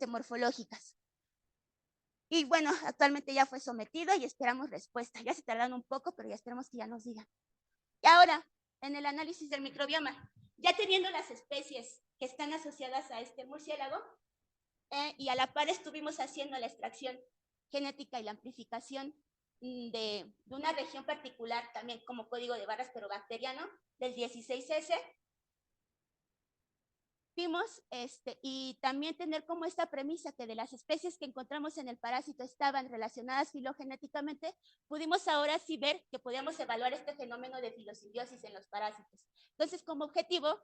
[SPEAKER 6] morfológicas. Y bueno, actualmente ya fue sometido y esperamos respuesta. Ya se tardan un poco, pero ya esperamos que ya nos digan. Y ahora, en el análisis del microbioma, ya teniendo las especies que están asociadas a este murciélago, y a la par estuvimos haciendo la extracción genética y la amplificación de una región particular, también como código de barras, pero bacteriano, del 16S. vimos y también tener como esta premisa que de las especies que encontramos en el parásito estaban relacionadas filogenéticamente, pudimos ahora sí ver que podíamos evaluar este fenómeno de filosimbiosis en los parásitos. Entonces, como objetivo,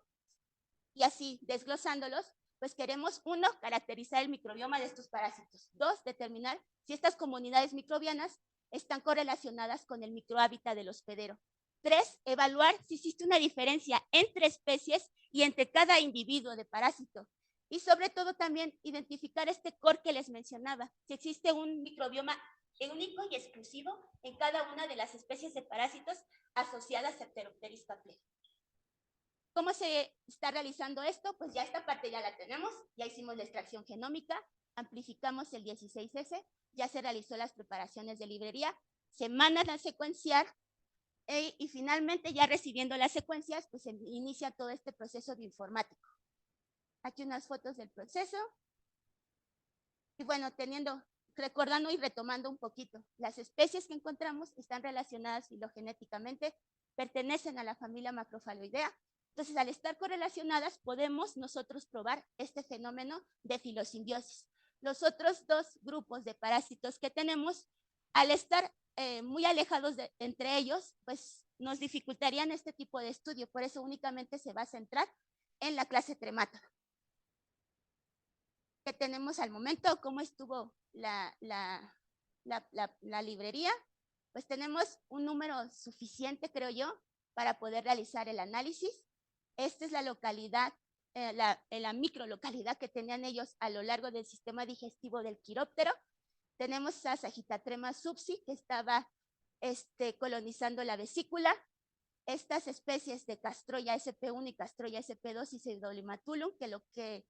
[SPEAKER 6] y así desglosándolos, pues queremos, 1, caracterizar el microbioma de estos parásitos. 2, determinar si estas comunidades microbianas están correlacionadas con el microhábitat del hospedero. 3, evaluar si existe una diferencia entre especies y entre cada individuo de parásito. Y sobre todo también identificar este core que les mencionaba, si existe un microbioma único y exclusivo en cada una de las especies de parásitos asociadas a Pteropteris caplea. ¿Cómo se está realizando esto? Pues ya esta parte ya la tenemos, ya hicimos la extracción genómica, amplificamos el 16S, ya se realizó las preparaciones de librería, se mandan a secuenciar y finalmente ya recibiendo las secuencias, pues se inicia todo este proceso bioinformático. Aquí unas fotos del proceso. Y bueno, recordando y retomando un poquito, las especies que encontramos están relacionadas filogenéticamente, pertenecen a la familia Macrophalloidea. Entonces, al estar correlacionadas, podemos nosotros probar este fenómeno de filosimbiosis. Los otros 2 grupos de parásitos que tenemos, al estar muy alejados entre ellos, pues nos dificultarían este tipo de estudio. Por eso únicamente se va a centrar en la clase Trematode. ¿Qué tenemos al momento? ¿Cómo estuvo la librería? Pues tenemos un número suficiente, creo yo, para poder realizar el análisis. Esta es la localidad, la microlocalidad que tenían ellos a lo largo del sistema digestivo del quiróptero. Tenemos a Sagittatrema subsi, que estaba colonizando la vesícula. Estas especies de Castroya sp1 y Castroya sp2 y Pseudolimatulum, que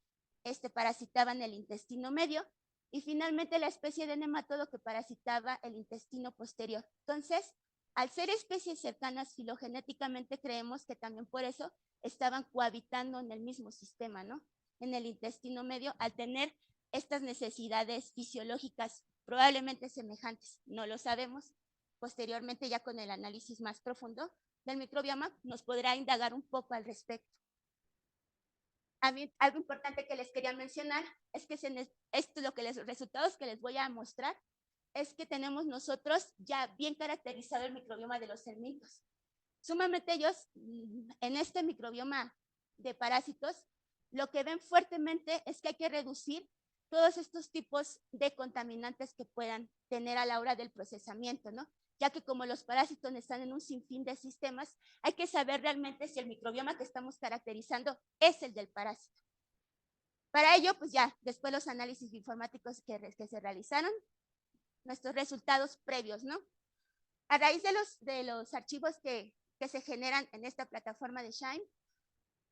[SPEAKER 6] parasitaban el intestino medio, y finalmente la especie de nematodo que parasitaba el intestino posterior. Entonces, al ser especies cercanas filogenéticamente, creemos que también por eso estaban cohabitando en el mismo sistema, ¿no? En el intestino medio, al tener estas necesidades fisiológicas probablemente semejantes, no lo sabemos. Posteriormente, ya con el análisis más profundo del microbioma, nos podrá indagar un poco al respecto. A mí, algo importante que les quería mencionar es que los resultados que les voy a mostrar es que tenemos nosotros ya bien caracterizado el microbioma de los helmintos. Sumamente ellos, en este microbioma de parásitos, lo que ven fuertemente es que hay que reducir todos estos tipos de contaminantes que puedan tener a la hora del procesamiento, ¿no? Ya que como los parásitos están en un sinfín de sistemas, hay que saber realmente si el microbioma que estamos caracterizando es el del parásito. Para ello, pues ya, después los análisis bioinformáticos que se realizaron, nuestros resultados previos, ¿no? A raíz de los archivos que se generan en esta plataforma de Shine,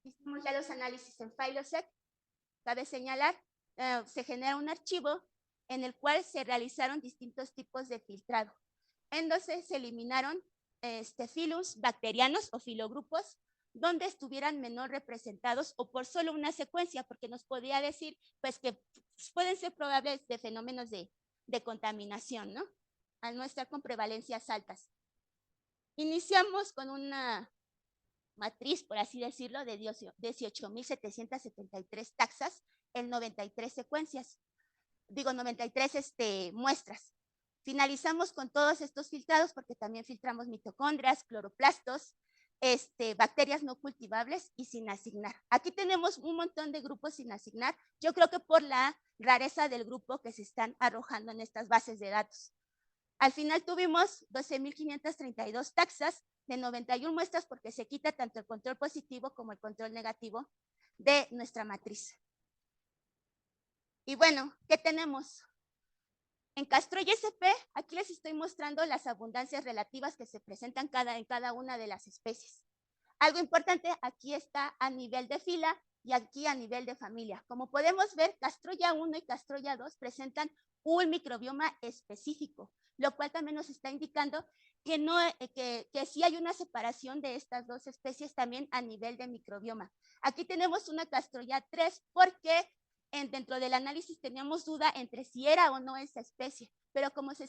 [SPEAKER 6] hicimos ya los análisis en Phyloseq. Cabe señalar, se genera un archivo en el cual se realizaron distintos tipos de filtrado. Entonces se eliminaron filos bacterianos o filogrupos donde estuvieran menor representados o por solo una secuencia, porque nos podía decir pues que pueden ser probables de fenómenos de contaminación, ¿no? Al no estar con prevalencias altas. Iniciamos con una matriz, por así decirlo, de 18.773 taxas en 93 secuencias. Digo, 93 muestras. Finalizamos con todos estos filtrados porque también filtramos mitocondrias, cloroplastos, bacterias no cultivables y sin asignar. Aquí tenemos un montón de grupos sin asignar. Yo creo que por la rareza del grupo que se están arrojando en estas bases de datos. Al final tuvimos 12.532 taxas de 91 muestras porque se quita tanto el control positivo como el control negativo de nuestra matriz. Y bueno, ¿qué tenemos? En Castroya sp, aquí les estoy mostrando las abundancias relativas que se presentan en cada una de las especies. Algo importante, aquí está a nivel de fila y aquí a nivel de familia. Como podemos ver, Castroya 1 y Castroya 2 presentan un microbioma específico, lo cual también nos está indicando que sí hay una separación de estas dos especies también a nivel de microbioma. Aquí tenemos una Castroya 3 porque dentro del análisis teníamos duda entre si era o no esa especie, pero como se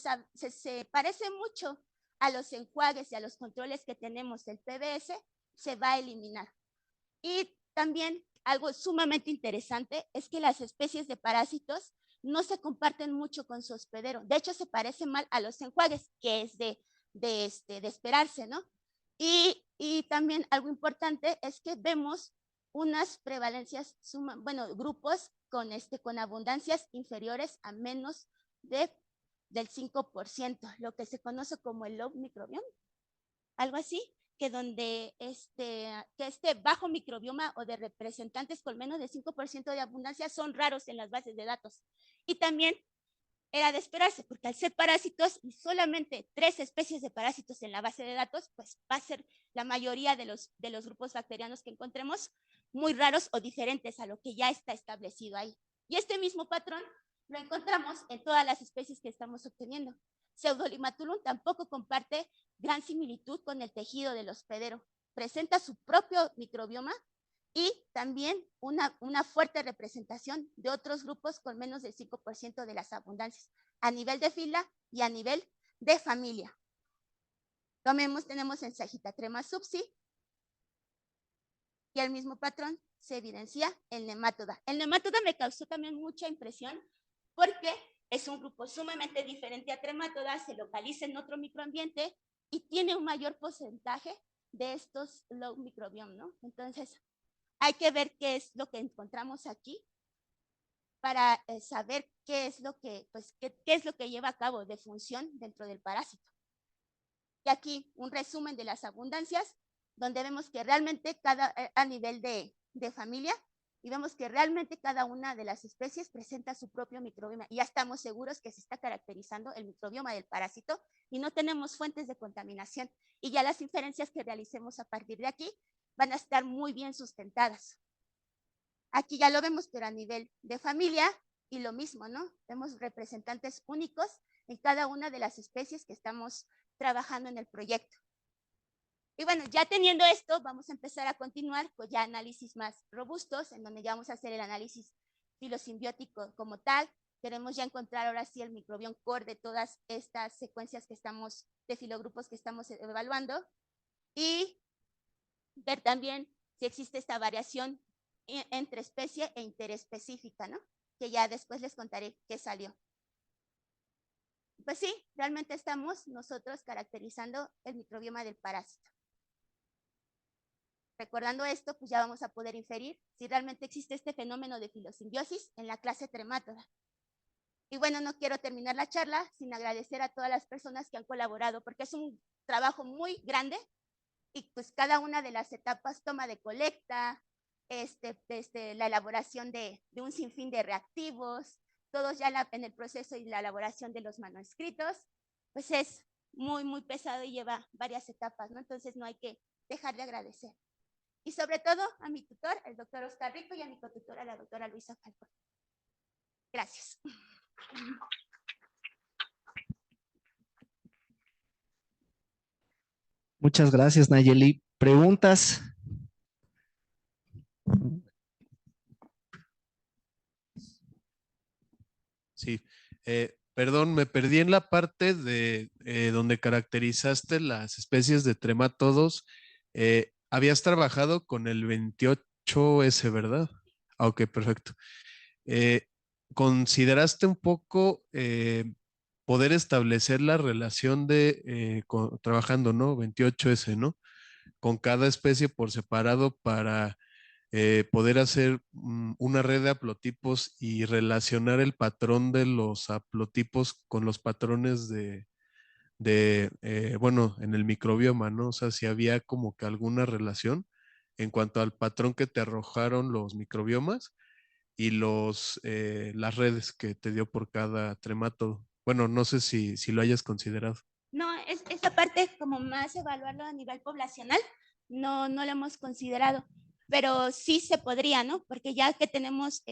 [SPEAKER 6] parece mucho a los enjuagues y a los controles que tenemos del PBS, se va a eliminar. Y también algo sumamente interesante es que las especies de parásitos no se comparten mucho con su hospedero. De hecho, se parece mal a los enjuagues, que es de esperarse, ¿no? Y también algo importante es que vemos unas prevalencias, grupos con abundancias inferiores a menos del 5%, lo que se conoce como el low microbiome, algo así, que donde este bajo microbioma o de representantes con menos de 5% de abundancia son raros en las bases de datos. Y también era de esperarse, porque al ser parásitos y solamente 3 especies de parásitos en la base de datos, pues va a ser la mayoría de los grupos bacterianos que encontremos muy raros o diferentes a lo que ya está establecido ahí. Y este mismo patrón lo encontramos en todas las especies que estamos obteniendo. Pseudolimatulum tampoco comparte gran similitud con el tejido del hospedero. Presenta su propio microbioma y también una fuerte representación de otros grupos con menos del 5% de las abundancias, a nivel de fila y a nivel de familia. Tenemos en Sagittatrema subsi, y el mismo patrón se evidencia en Nematoda. El Nematoda me causó también mucha impresión porque es un grupo sumamente diferente a Trematoda, se localiza en otro microambiente y tiene un mayor porcentaje de estos low microbiome, ¿no? Entonces, hay que ver qué es lo que encontramos aquí para saber qué es lo que lleva a cabo de función dentro del parásito. Y aquí un resumen de las abundancias, donde vemos que realmente a nivel de familia, y vemos que realmente cada una de las especies presenta su propio microbioma. Y ya estamos seguros que se está caracterizando el microbioma del parásito y no tenemos fuentes de contaminación. Y ya las inferencias que realicemos a partir de aquí van a estar muy bien sustentadas. Aquí ya lo vemos, pero a nivel de familia, y lo mismo, ¿no? Vemos representantes únicos en cada una de las especies que estamos trabajando en el proyecto. Y bueno, ya teniendo esto, vamos a empezar a continuar con ya análisis más robustos, en donde ya vamos a hacer el análisis filosimbiótico como tal. Queremos ya encontrar ahora sí el microbiome core de todas estas secuencias de filogrupos que estamos evaluando, y ver también si existe esta variación entre especie e interespecífica, ¿no? Que ya después les contaré qué salió. Pues sí, realmente estamos nosotros caracterizando el microbioma del parásito. Recordando esto, pues ya vamos a poder inferir si realmente existe este fenómeno de filosimbiosis en la clase Trematoda. Y bueno, no quiero terminar la charla sin agradecer a todas las personas que han colaborado, porque es un trabajo muy grande y pues cada una de las etapas, toma de colecta, la elaboración de un sinfín de reactivos, todos ya en el proceso y la elaboración de los manuscritos, pues es muy, muy pesado y lleva varias etapas, ¿no? Entonces no hay que dejar de agradecer. Y sobre todo a mi tutor, el doctor Oscar Rico, y a mi cotutora, la doctora Luisa Falcón. Gracias.
[SPEAKER 5] Muchas gracias, Nayeli. ¿Preguntas?
[SPEAKER 4] Sí, perdón, me perdí en la parte de donde caracterizaste las especies de tremátodos. Habías trabajado con el 28S, ¿verdad? Ok, perfecto. ¿Consideraste un poco poder establecer la relación trabajando, ¿no? 28S, ¿no? Con cada especie por separado para poder hacer una red de haplotipos y relacionar el patrón de los haplotipos con los patrones bueno, en el microbioma, ¿no? O sea, si había como que alguna relación en cuanto al patrón que te arrojaron los microbiomas y las redes que te dio por cada tremátodo. Bueno, no sé si lo hayas considerado.
[SPEAKER 6] No, esa parte como más evaluarlo a nivel poblacional, no lo hemos considerado, pero sí se podría, ¿no? Porque ya que tenemos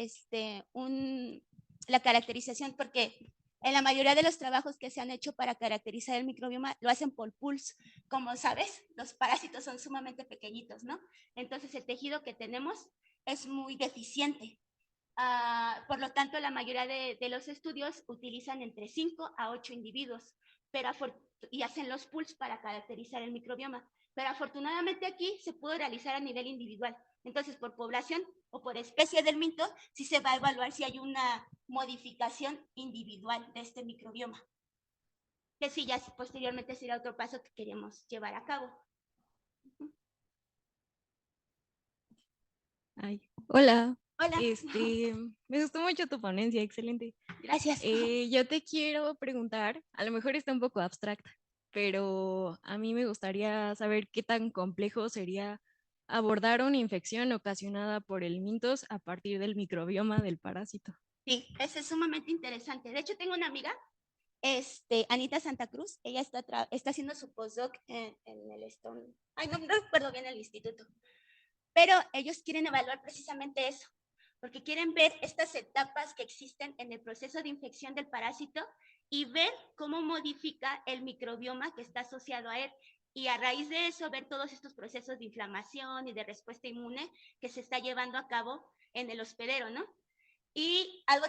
[SPEAKER 6] la caracterización, porque en la mayoría de los trabajos que se han hecho para caracterizar el microbioma lo hacen por pulse. Como sabes, los parásitos son sumamente pequeñitos, ¿no? Entonces el tejido que tenemos es muy deficiente. Por lo tanto, la mayoría de los estudios utilizan entre 5 a 8 individuos, pero y hacen los pools para caracterizar el microbioma. Pero afortunadamente aquí se pudo realizar a nivel individual. Entonces, por población o por especie del minto, sí se va a evaluar si hay una modificación individual de este microbioma. Que sí, ya posteriormente será otro paso que queremos llevar a cabo.
[SPEAKER 7] Ay, hola.
[SPEAKER 6] Hola.
[SPEAKER 7] Me gustó mucho tu ponencia, excelente.
[SPEAKER 6] Gracias.
[SPEAKER 7] Yo te quiero preguntar, a lo mejor está un poco abstracta, pero a mí me gustaría saber qué tan complejo sería abordar una infección ocasionada por el mintos a partir del microbioma del parásito.
[SPEAKER 6] Sí, eso es sumamente interesante. De hecho, tengo una amiga, Anita Santa Cruz, ella está haciendo su postdoc en el Stone. Ay, no recuerdo bien el instituto. Pero ellos quieren evaluar precisamente eso, porque quieren ver estas etapas que existen en el proceso de infección del parásito y ver cómo modifica el microbioma que está asociado a él. Y a raíz de eso, ver todos estos procesos de inflamación y de respuesta inmune que se está llevando a cabo en el hospedero, ¿no? Y algo,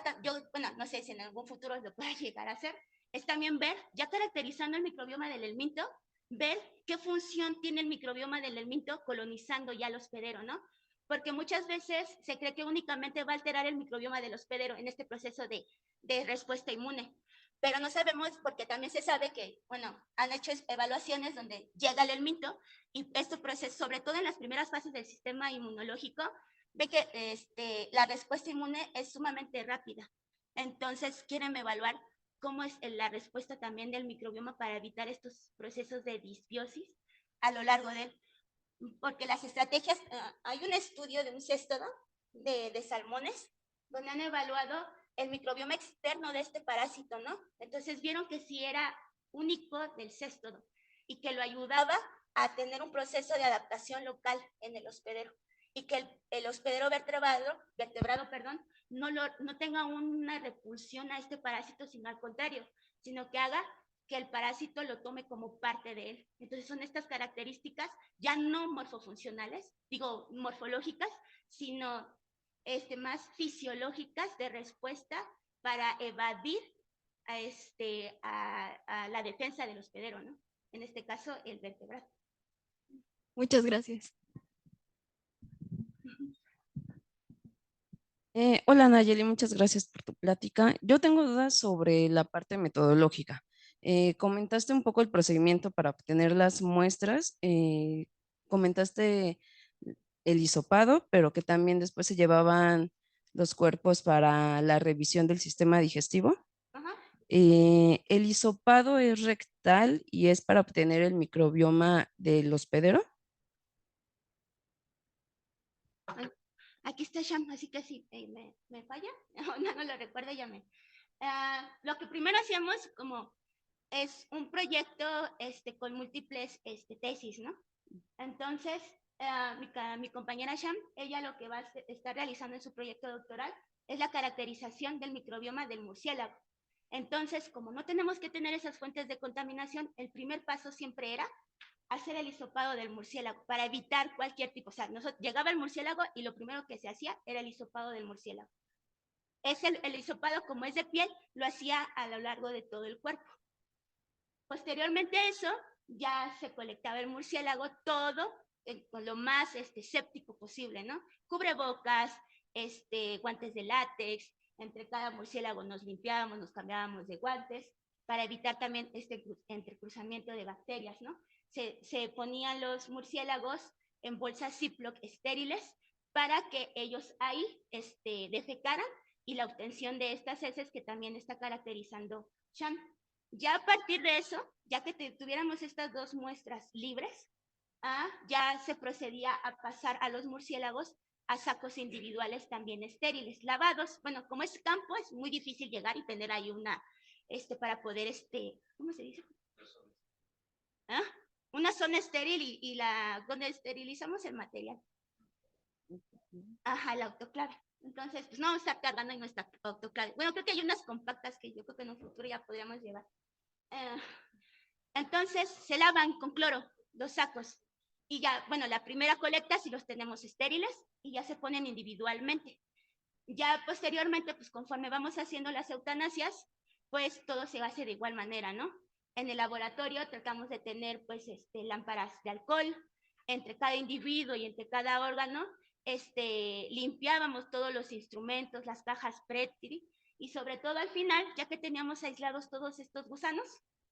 [SPEAKER 6] bueno, no sé si en algún futuro lo pueda llegar a hacer, es también ver, ya caracterizando el microbioma del helminto, ver qué función tiene el microbioma del helminto colonizando ya el hospedero, ¿no? Porque muchas veces se cree que únicamente va a alterar el microbioma del hospedero en este proceso de respuesta inmune. Pero no sabemos, porque también se sabe que, bueno, han hecho evaluaciones donde llega el helminto y este proceso, sobre todo en las primeras fases del sistema inmunológico, ve que la respuesta inmune es sumamente rápida. Entonces quieren evaluar cómo es la respuesta también del microbioma para evitar estos procesos de disbiosis a lo largo de él. Porque las estrategias, hay un estudio de un céstodo de salmones donde han evaluado el microbioma externo de este parásito, ¿no? Entonces vieron que sí era único del céstodo y que lo ayudaba a tener un proceso de adaptación local en el hospedero y que el hospedero vertebrado, no tenga una repulsión a este parásito, sino al contrario, sino que haga que el parásito lo tome como parte de él. Entonces son estas características ya no morfofuncionales, digo morfológicas, sino más fisiológicas de respuesta para evadir a la defensa del hospedero, ¿no? En este caso, el vertebrado.
[SPEAKER 7] Muchas gracias.
[SPEAKER 8] Hola Nayeli, muchas gracias por tu plática. Yo tengo dudas sobre la parte metodológica. Comentaste un poco el procedimiento para obtener las muestras. Comentaste el hisopado, pero que también después se llevaban los cuerpos para la revisión del sistema digestivo.
[SPEAKER 6] Ajá.
[SPEAKER 8] ¿El hisopado es rectal y es para obtener el microbioma del hospedero?
[SPEAKER 6] Aquí está Sham, así que si me falla, no lo recuerdo, llame. Lo que primero hacíamos como es un proyecto con múltiples tesis, ¿no? Entonces, mi compañera Sham, ella lo que va a estar realizando en su proyecto doctoral es la caracterización del microbioma del murciélago. Entonces, como no tenemos que tener esas fuentes de contaminación, el primer paso siempre era hacer el hisopado del murciélago para evitar cualquier tipo. O sea, llegaba el murciélago y lo primero que se hacía era el hisopado del murciélago. El hisopado, como es de piel, lo hacía a lo largo de todo el cuerpo. Posteriormente a eso, ya se colectaba el murciélago todo con lo más séptico posible, ¿no? Cubrebocas, guantes de látex, entre cada murciélago nos limpiábamos, nos cambiábamos de guantes para evitar también entrecruzamiento de bacterias, ¿no? Se ponían los murciélagos en bolsas Ziploc estériles para que ellos ahí defecaran y la obtención de estas heces que también está caracterizando Sham. Ya a partir de eso, ya que tuviéramos estas dos muestras libres, ya se procedía a pasar a los murciélagos a sacos individuales también estériles, lavados. Bueno, como es campo, es muy difícil llegar y tener ahí una, para poder, ¿cómo se dice? Una zona estéril y donde esterilizamos el material. Ajá, el autoclave. Entonces, pues no vamos a estar cargando en nuestra autoclave. Bueno, creo que hay unas compactas que yo creo que en un futuro ya podríamos llevar. Entonces, se lavan con cloro los sacos. Y ya, bueno, la primera colecta si los tenemos estériles y ya se ponen individualmente. Ya posteriormente, pues conforme vamos haciendo las eutanasias, pues todo se hace de igual manera, ¿no? En el laboratorio tratamos de tener pues lámparas de alcohol entre cada individuo y entre cada órgano. Limpiábamos todos los instrumentos, las cajas Petri, y sobre todo al final, ya que teníamos aislados todos estos gusanos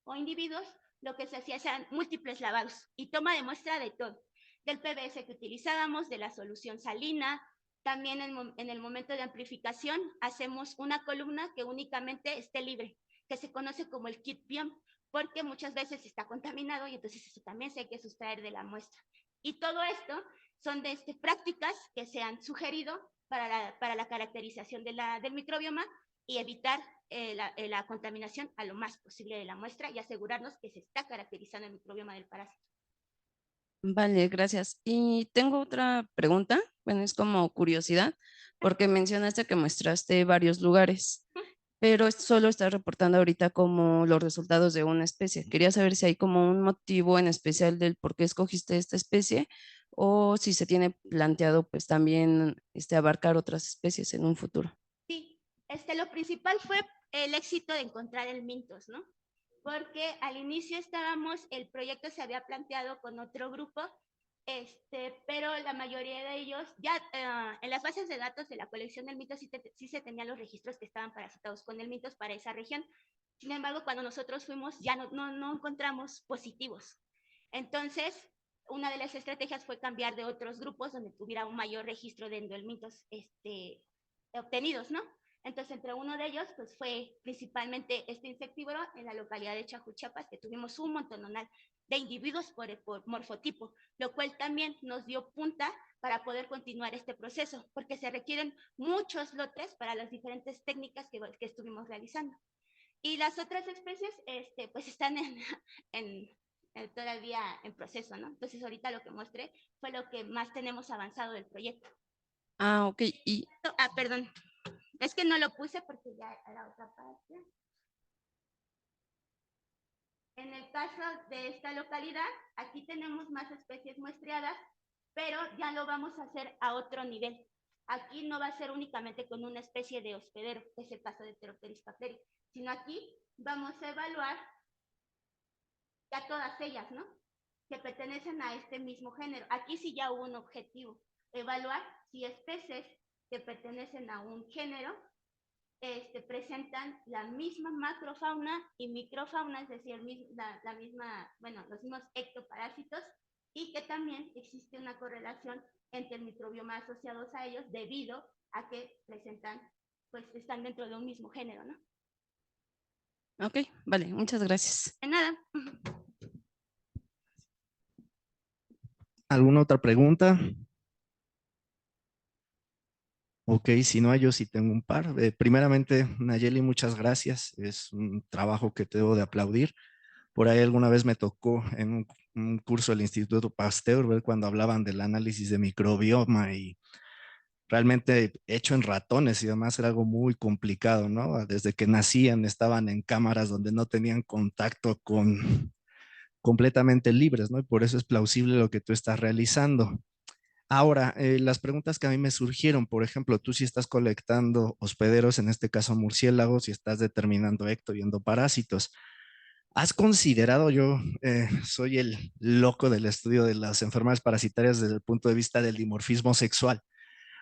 [SPEAKER 6] o individuos, lo que se hacía eran múltiples lavados y toma de muestra de todo, del PVS que utilizábamos, de la solución salina. También en el momento de amplificación hacemos una columna que únicamente esté libre, que se conoce como el kit PIOM, porque muchas veces está contaminado y entonces eso también se hay que sustraer de la muestra. Y todo esto son prácticas que se han sugerido para la caracterización del microbioma y evitar la contaminación a lo más posible de la muestra y asegurarnos que se está caracterizando el microbioma del parásito.
[SPEAKER 8] Vale, gracias. Y tengo otra pregunta, bueno, es como curiosidad, porque mencionaste que muestraste varios lugares, pero solo estás reportando ahorita como los resultados de una especie. Quería saber si hay como un motivo en especial del por qué escogiste esta especie o si se tiene planteado pues también abarcar otras especies en un futuro.
[SPEAKER 6] Sí, lo principal fue el éxito de encontrar el Mintos, ¿no? Porque al inicio el proyecto se había planteado con otro grupo, pero la mayoría de ellos, ya en las bases de datos de la colección del Mintos sí se tenían los registros que estaban parasitados con el Mintos para esa región. Sin embargo, cuando nosotros fuimos, ya no encontramos positivos. Entonces, una de las estrategias fue cambiar de otros grupos donde tuviera un mayor registro de endohelmintos obtenidos, ¿no? Entonces, entre uno de ellos, pues fue principalmente este insectívoro en la localidad de Chajú, Chiapas, que tuvimos un montonal de individuos por morfotipo, lo cual también nos dio punta para poder continuar este proceso, porque se requieren muchos lotes para las diferentes técnicas que estuvimos realizando. Y las otras especies, pues están todavía en proceso, ¿no? Entonces, ahorita lo que mostré fue lo que más tenemos avanzado del proyecto.
[SPEAKER 8] Ah, ok.
[SPEAKER 6] Perdón. Es que no lo puse porque ya era otra parte. En el caso de esta localidad, aquí tenemos más especies muestreadas, pero ya lo vamos a hacer a otro nivel. Aquí no va a ser únicamente con una especie de hospedero, que es el caso de Pteropteris papleri, sino aquí vamos a evaluar ya todas ellas, ¿no? Que pertenecen a este mismo género. Aquí sí ya hubo un objetivo, evaluar si especies que pertenecen a un género presentan la misma macrofauna y microfauna, es decir, la misma, bueno, los mismos ectoparásitos, y que también existe una correlación entre el microbioma asociados a ellos debido a que presentan, pues están dentro de un mismo género, ¿no?
[SPEAKER 8] Ok, vale, muchas gracias.
[SPEAKER 6] De nada.
[SPEAKER 5] ¿Alguna otra pregunta? Ok, si no hay, yo sí tengo un par. Primeramente, Nayeli, muchas gracias. Es un trabajo que te debo de aplaudir. Por ahí alguna vez me tocó en un curso del Instituto Pasteur ver cuando hablaban del análisis de microbioma y realmente hecho en ratones y demás era algo muy complicado, ¿no? Desde que nacían estaban en cámaras donde no tenían contacto con completamente libres, ¿no? Y por eso es plausible lo que tú estás realizando. Ahora, las preguntas que a mí me surgieron, por ejemplo, tú si estás colectando hospederos, en este caso murciélagos, y estás determinando ecto y endoparásitos, ¿has considerado, yo soy el loco del estudio de las enfermedades parasitarias desde el punto de vista del dimorfismo sexual?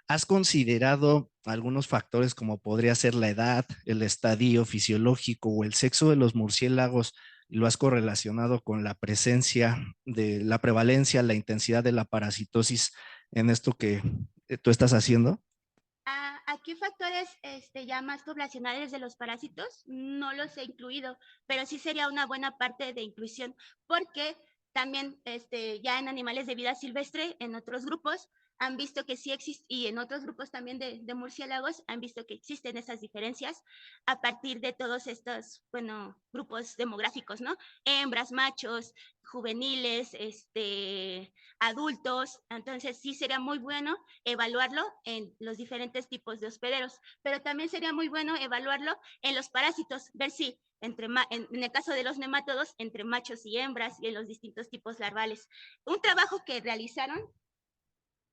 [SPEAKER 5] ¿Has considerado algunos factores como podría ser la edad, el estadio fisiológico o el sexo de los murciélagos y lo has correlacionado con la presencia de la prevalencia, la intensidad de la parasitosis en esto que tú estás haciendo?
[SPEAKER 6] Aquí factores ya más poblacionales de los parásitos no los he incluido, pero sí sería una buena parte de inclusión, porque también ya en animales de vida silvestre, en otros grupos, han visto que sí existe, y en otros grupos también de murciélagos, han visto que existen esas diferencias a partir de todos estos, bueno, grupos demográficos, ¿no? Hembras, machos, juveniles, adultos. Entonces sí sería muy bueno evaluarlo en los diferentes tipos de hospederos, pero también sería muy bueno evaluarlo en los parásitos, ver si en el caso de los nematodos, entre machos y hembras y en los distintos tipos larvales. Un trabajo que realizaron,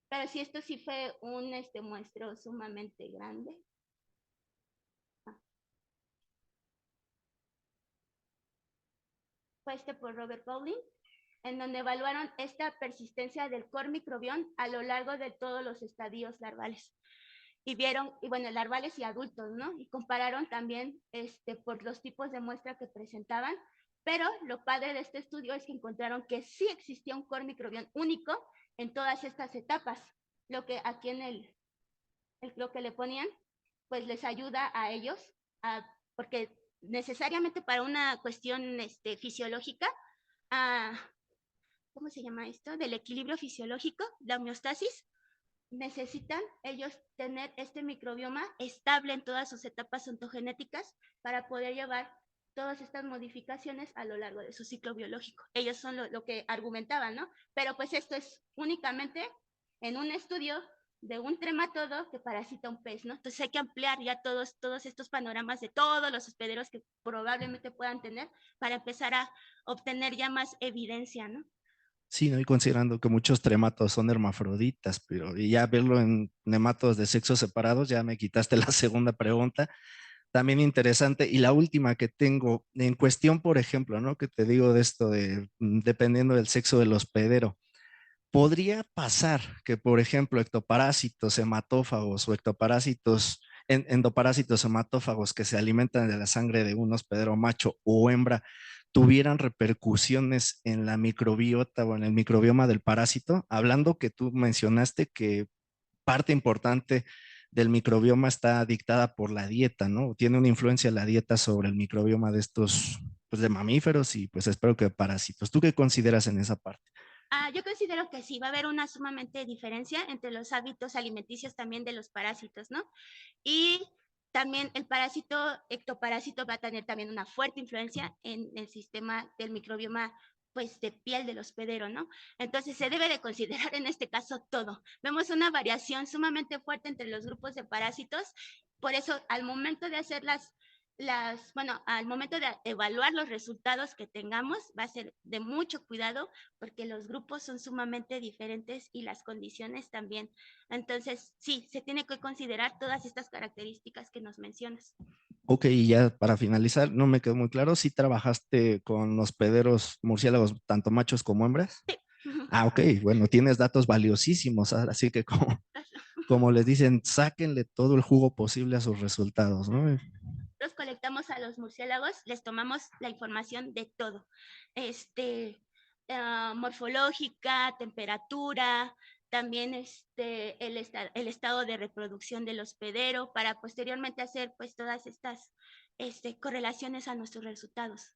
[SPEAKER 6] pero sí, esto sí fue un muestreo sumamente grande. fue por Robert Pauling, en donde evaluaron esta persistencia del core microbión a lo largo de todos los estadios larvales. Y vieron, y bueno, larvales y adultos, ¿no? Y compararon también por los tipos de muestra que presentaban, pero lo padre de este estudio es que encontraron que sí existía un core microbión único en todas estas etapas, lo que aquí en lo que le ponían, pues les ayuda a ellos, porque necesariamente para una cuestión fisiológica, ¿cómo se llama esto? Del equilibrio fisiológico, la homeostasis, necesitan ellos tener este microbioma estable en todas sus etapas ontogenéticas para poder llevar todas estas modificaciones a lo largo de su ciclo biológico. Ellos son lo que argumentaban, ¿no? Pero pues esto es únicamente en un estudio de un trematodo que parasita un pez, ¿no? Entonces hay que ampliar ya todos estos panoramas de todos los hospederos que probablemente puedan tener para empezar a obtener ya más evidencia, ¿no?
[SPEAKER 5] Sí, ¿no? Y considerando que muchos trematos son hermafroditas, pero y ya verlo en nematodos de sexos separados, ya me quitaste la segunda pregunta. También interesante. Y la última que tengo, en cuestión, por ejemplo, ¿no? Que te digo de esto de dependiendo del sexo del hospedero. ¿Podría pasar que, por ejemplo, ectoparásitos hematófagos o endoparásitos hematófagos que se alimentan de la sangre de un hospedero macho o hembra tuvieran repercusiones en la microbiota o en el microbioma del parásito? Hablando que tú mencionaste que parte importante del microbioma está dictada por la dieta, ¿no? Tiene una influencia la dieta sobre el microbioma de estos, pues de mamíferos y pues espero que parásitos. ¿Tú qué consideras en esa parte?
[SPEAKER 6] Yo considero que sí, va a haber una sumamente diferencia entre los hábitos alimenticios también de los parásitos, ¿no? Y también el ectoparásito va a tener también una fuerte influencia en el sistema del microbioma, pues de piel del hospedero, ¿no? Entonces se debe de considerar en este caso todo. Vemos una variación sumamente fuerte entre los grupos de parásitos, por eso al momento de hacer al momento de evaluar los resultados que tengamos, va a ser de mucho cuidado porque los grupos son sumamente diferentes y las condiciones también. Entonces, sí, se tiene que considerar todas estas características que nos mencionas.
[SPEAKER 5] Ok, y ya para finalizar, no me quedó muy claro, ¿sí trabajaste con hospederos murciélagos, tanto machos como hembras?
[SPEAKER 6] Sí.
[SPEAKER 5] Ah, ok, bueno, tienes datos valiosísimos, así que como les dicen, sáquenle todo el jugo posible a sus resultados, ¿no?
[SPEAKER 6] Los colectamos a los murciélagos, les tomamos la información de todo, morfológica, temperatura, también el estado de reproducción del hospedero para posteriormente hacer pues todas estas correlaciones a nuestros resultados.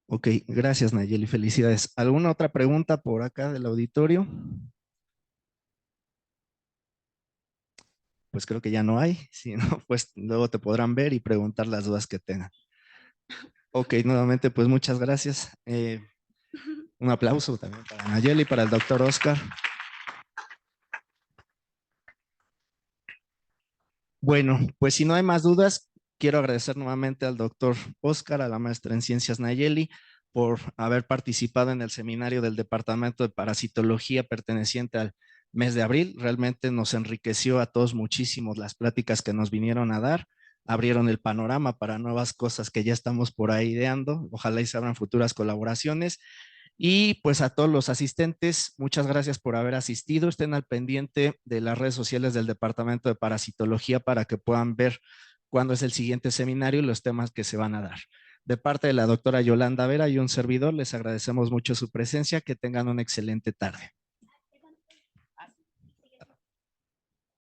[SPEAKER 5] Ok, gracias Nayeli, felicidades. ¿Alguna otra pregunta por acá del auditorio? Pues creo que ya no hay, si no, pues luego te podrán ver y preguntar las dudas que tengan. Ok, nuevamente pues muchas gracias. Un aplauso también para Nayeli y para el doctor Oscar. Bueno, pues si no hay más dudas, quiero agradecer nuevamente al doctor Oscar, a la maestra en ciencias Nayeli, por haber participado en el seminario del Departamento de Parasitología perteneciente al mes de abril. Realmente nos enriqueció a todos muchísimo las pláticas que nos vinieron a dar, abrieron el panorama para nuevas cosas que ya estamos por ahí ideando. Ojalá y se abran futuras colaboraciones. Y pues a todos los asistentes, muchas gracias por haber asistido. Estén al pendiente de las redes sociales del Departamento de Parasitología para que puedan ver cuándo es el siguiente seminario y los temas que se van a dar. De parte de la doctora Yolanda Vera y un servidor, les agradecemos mucho su presencia. Que tengan una excelente tarde.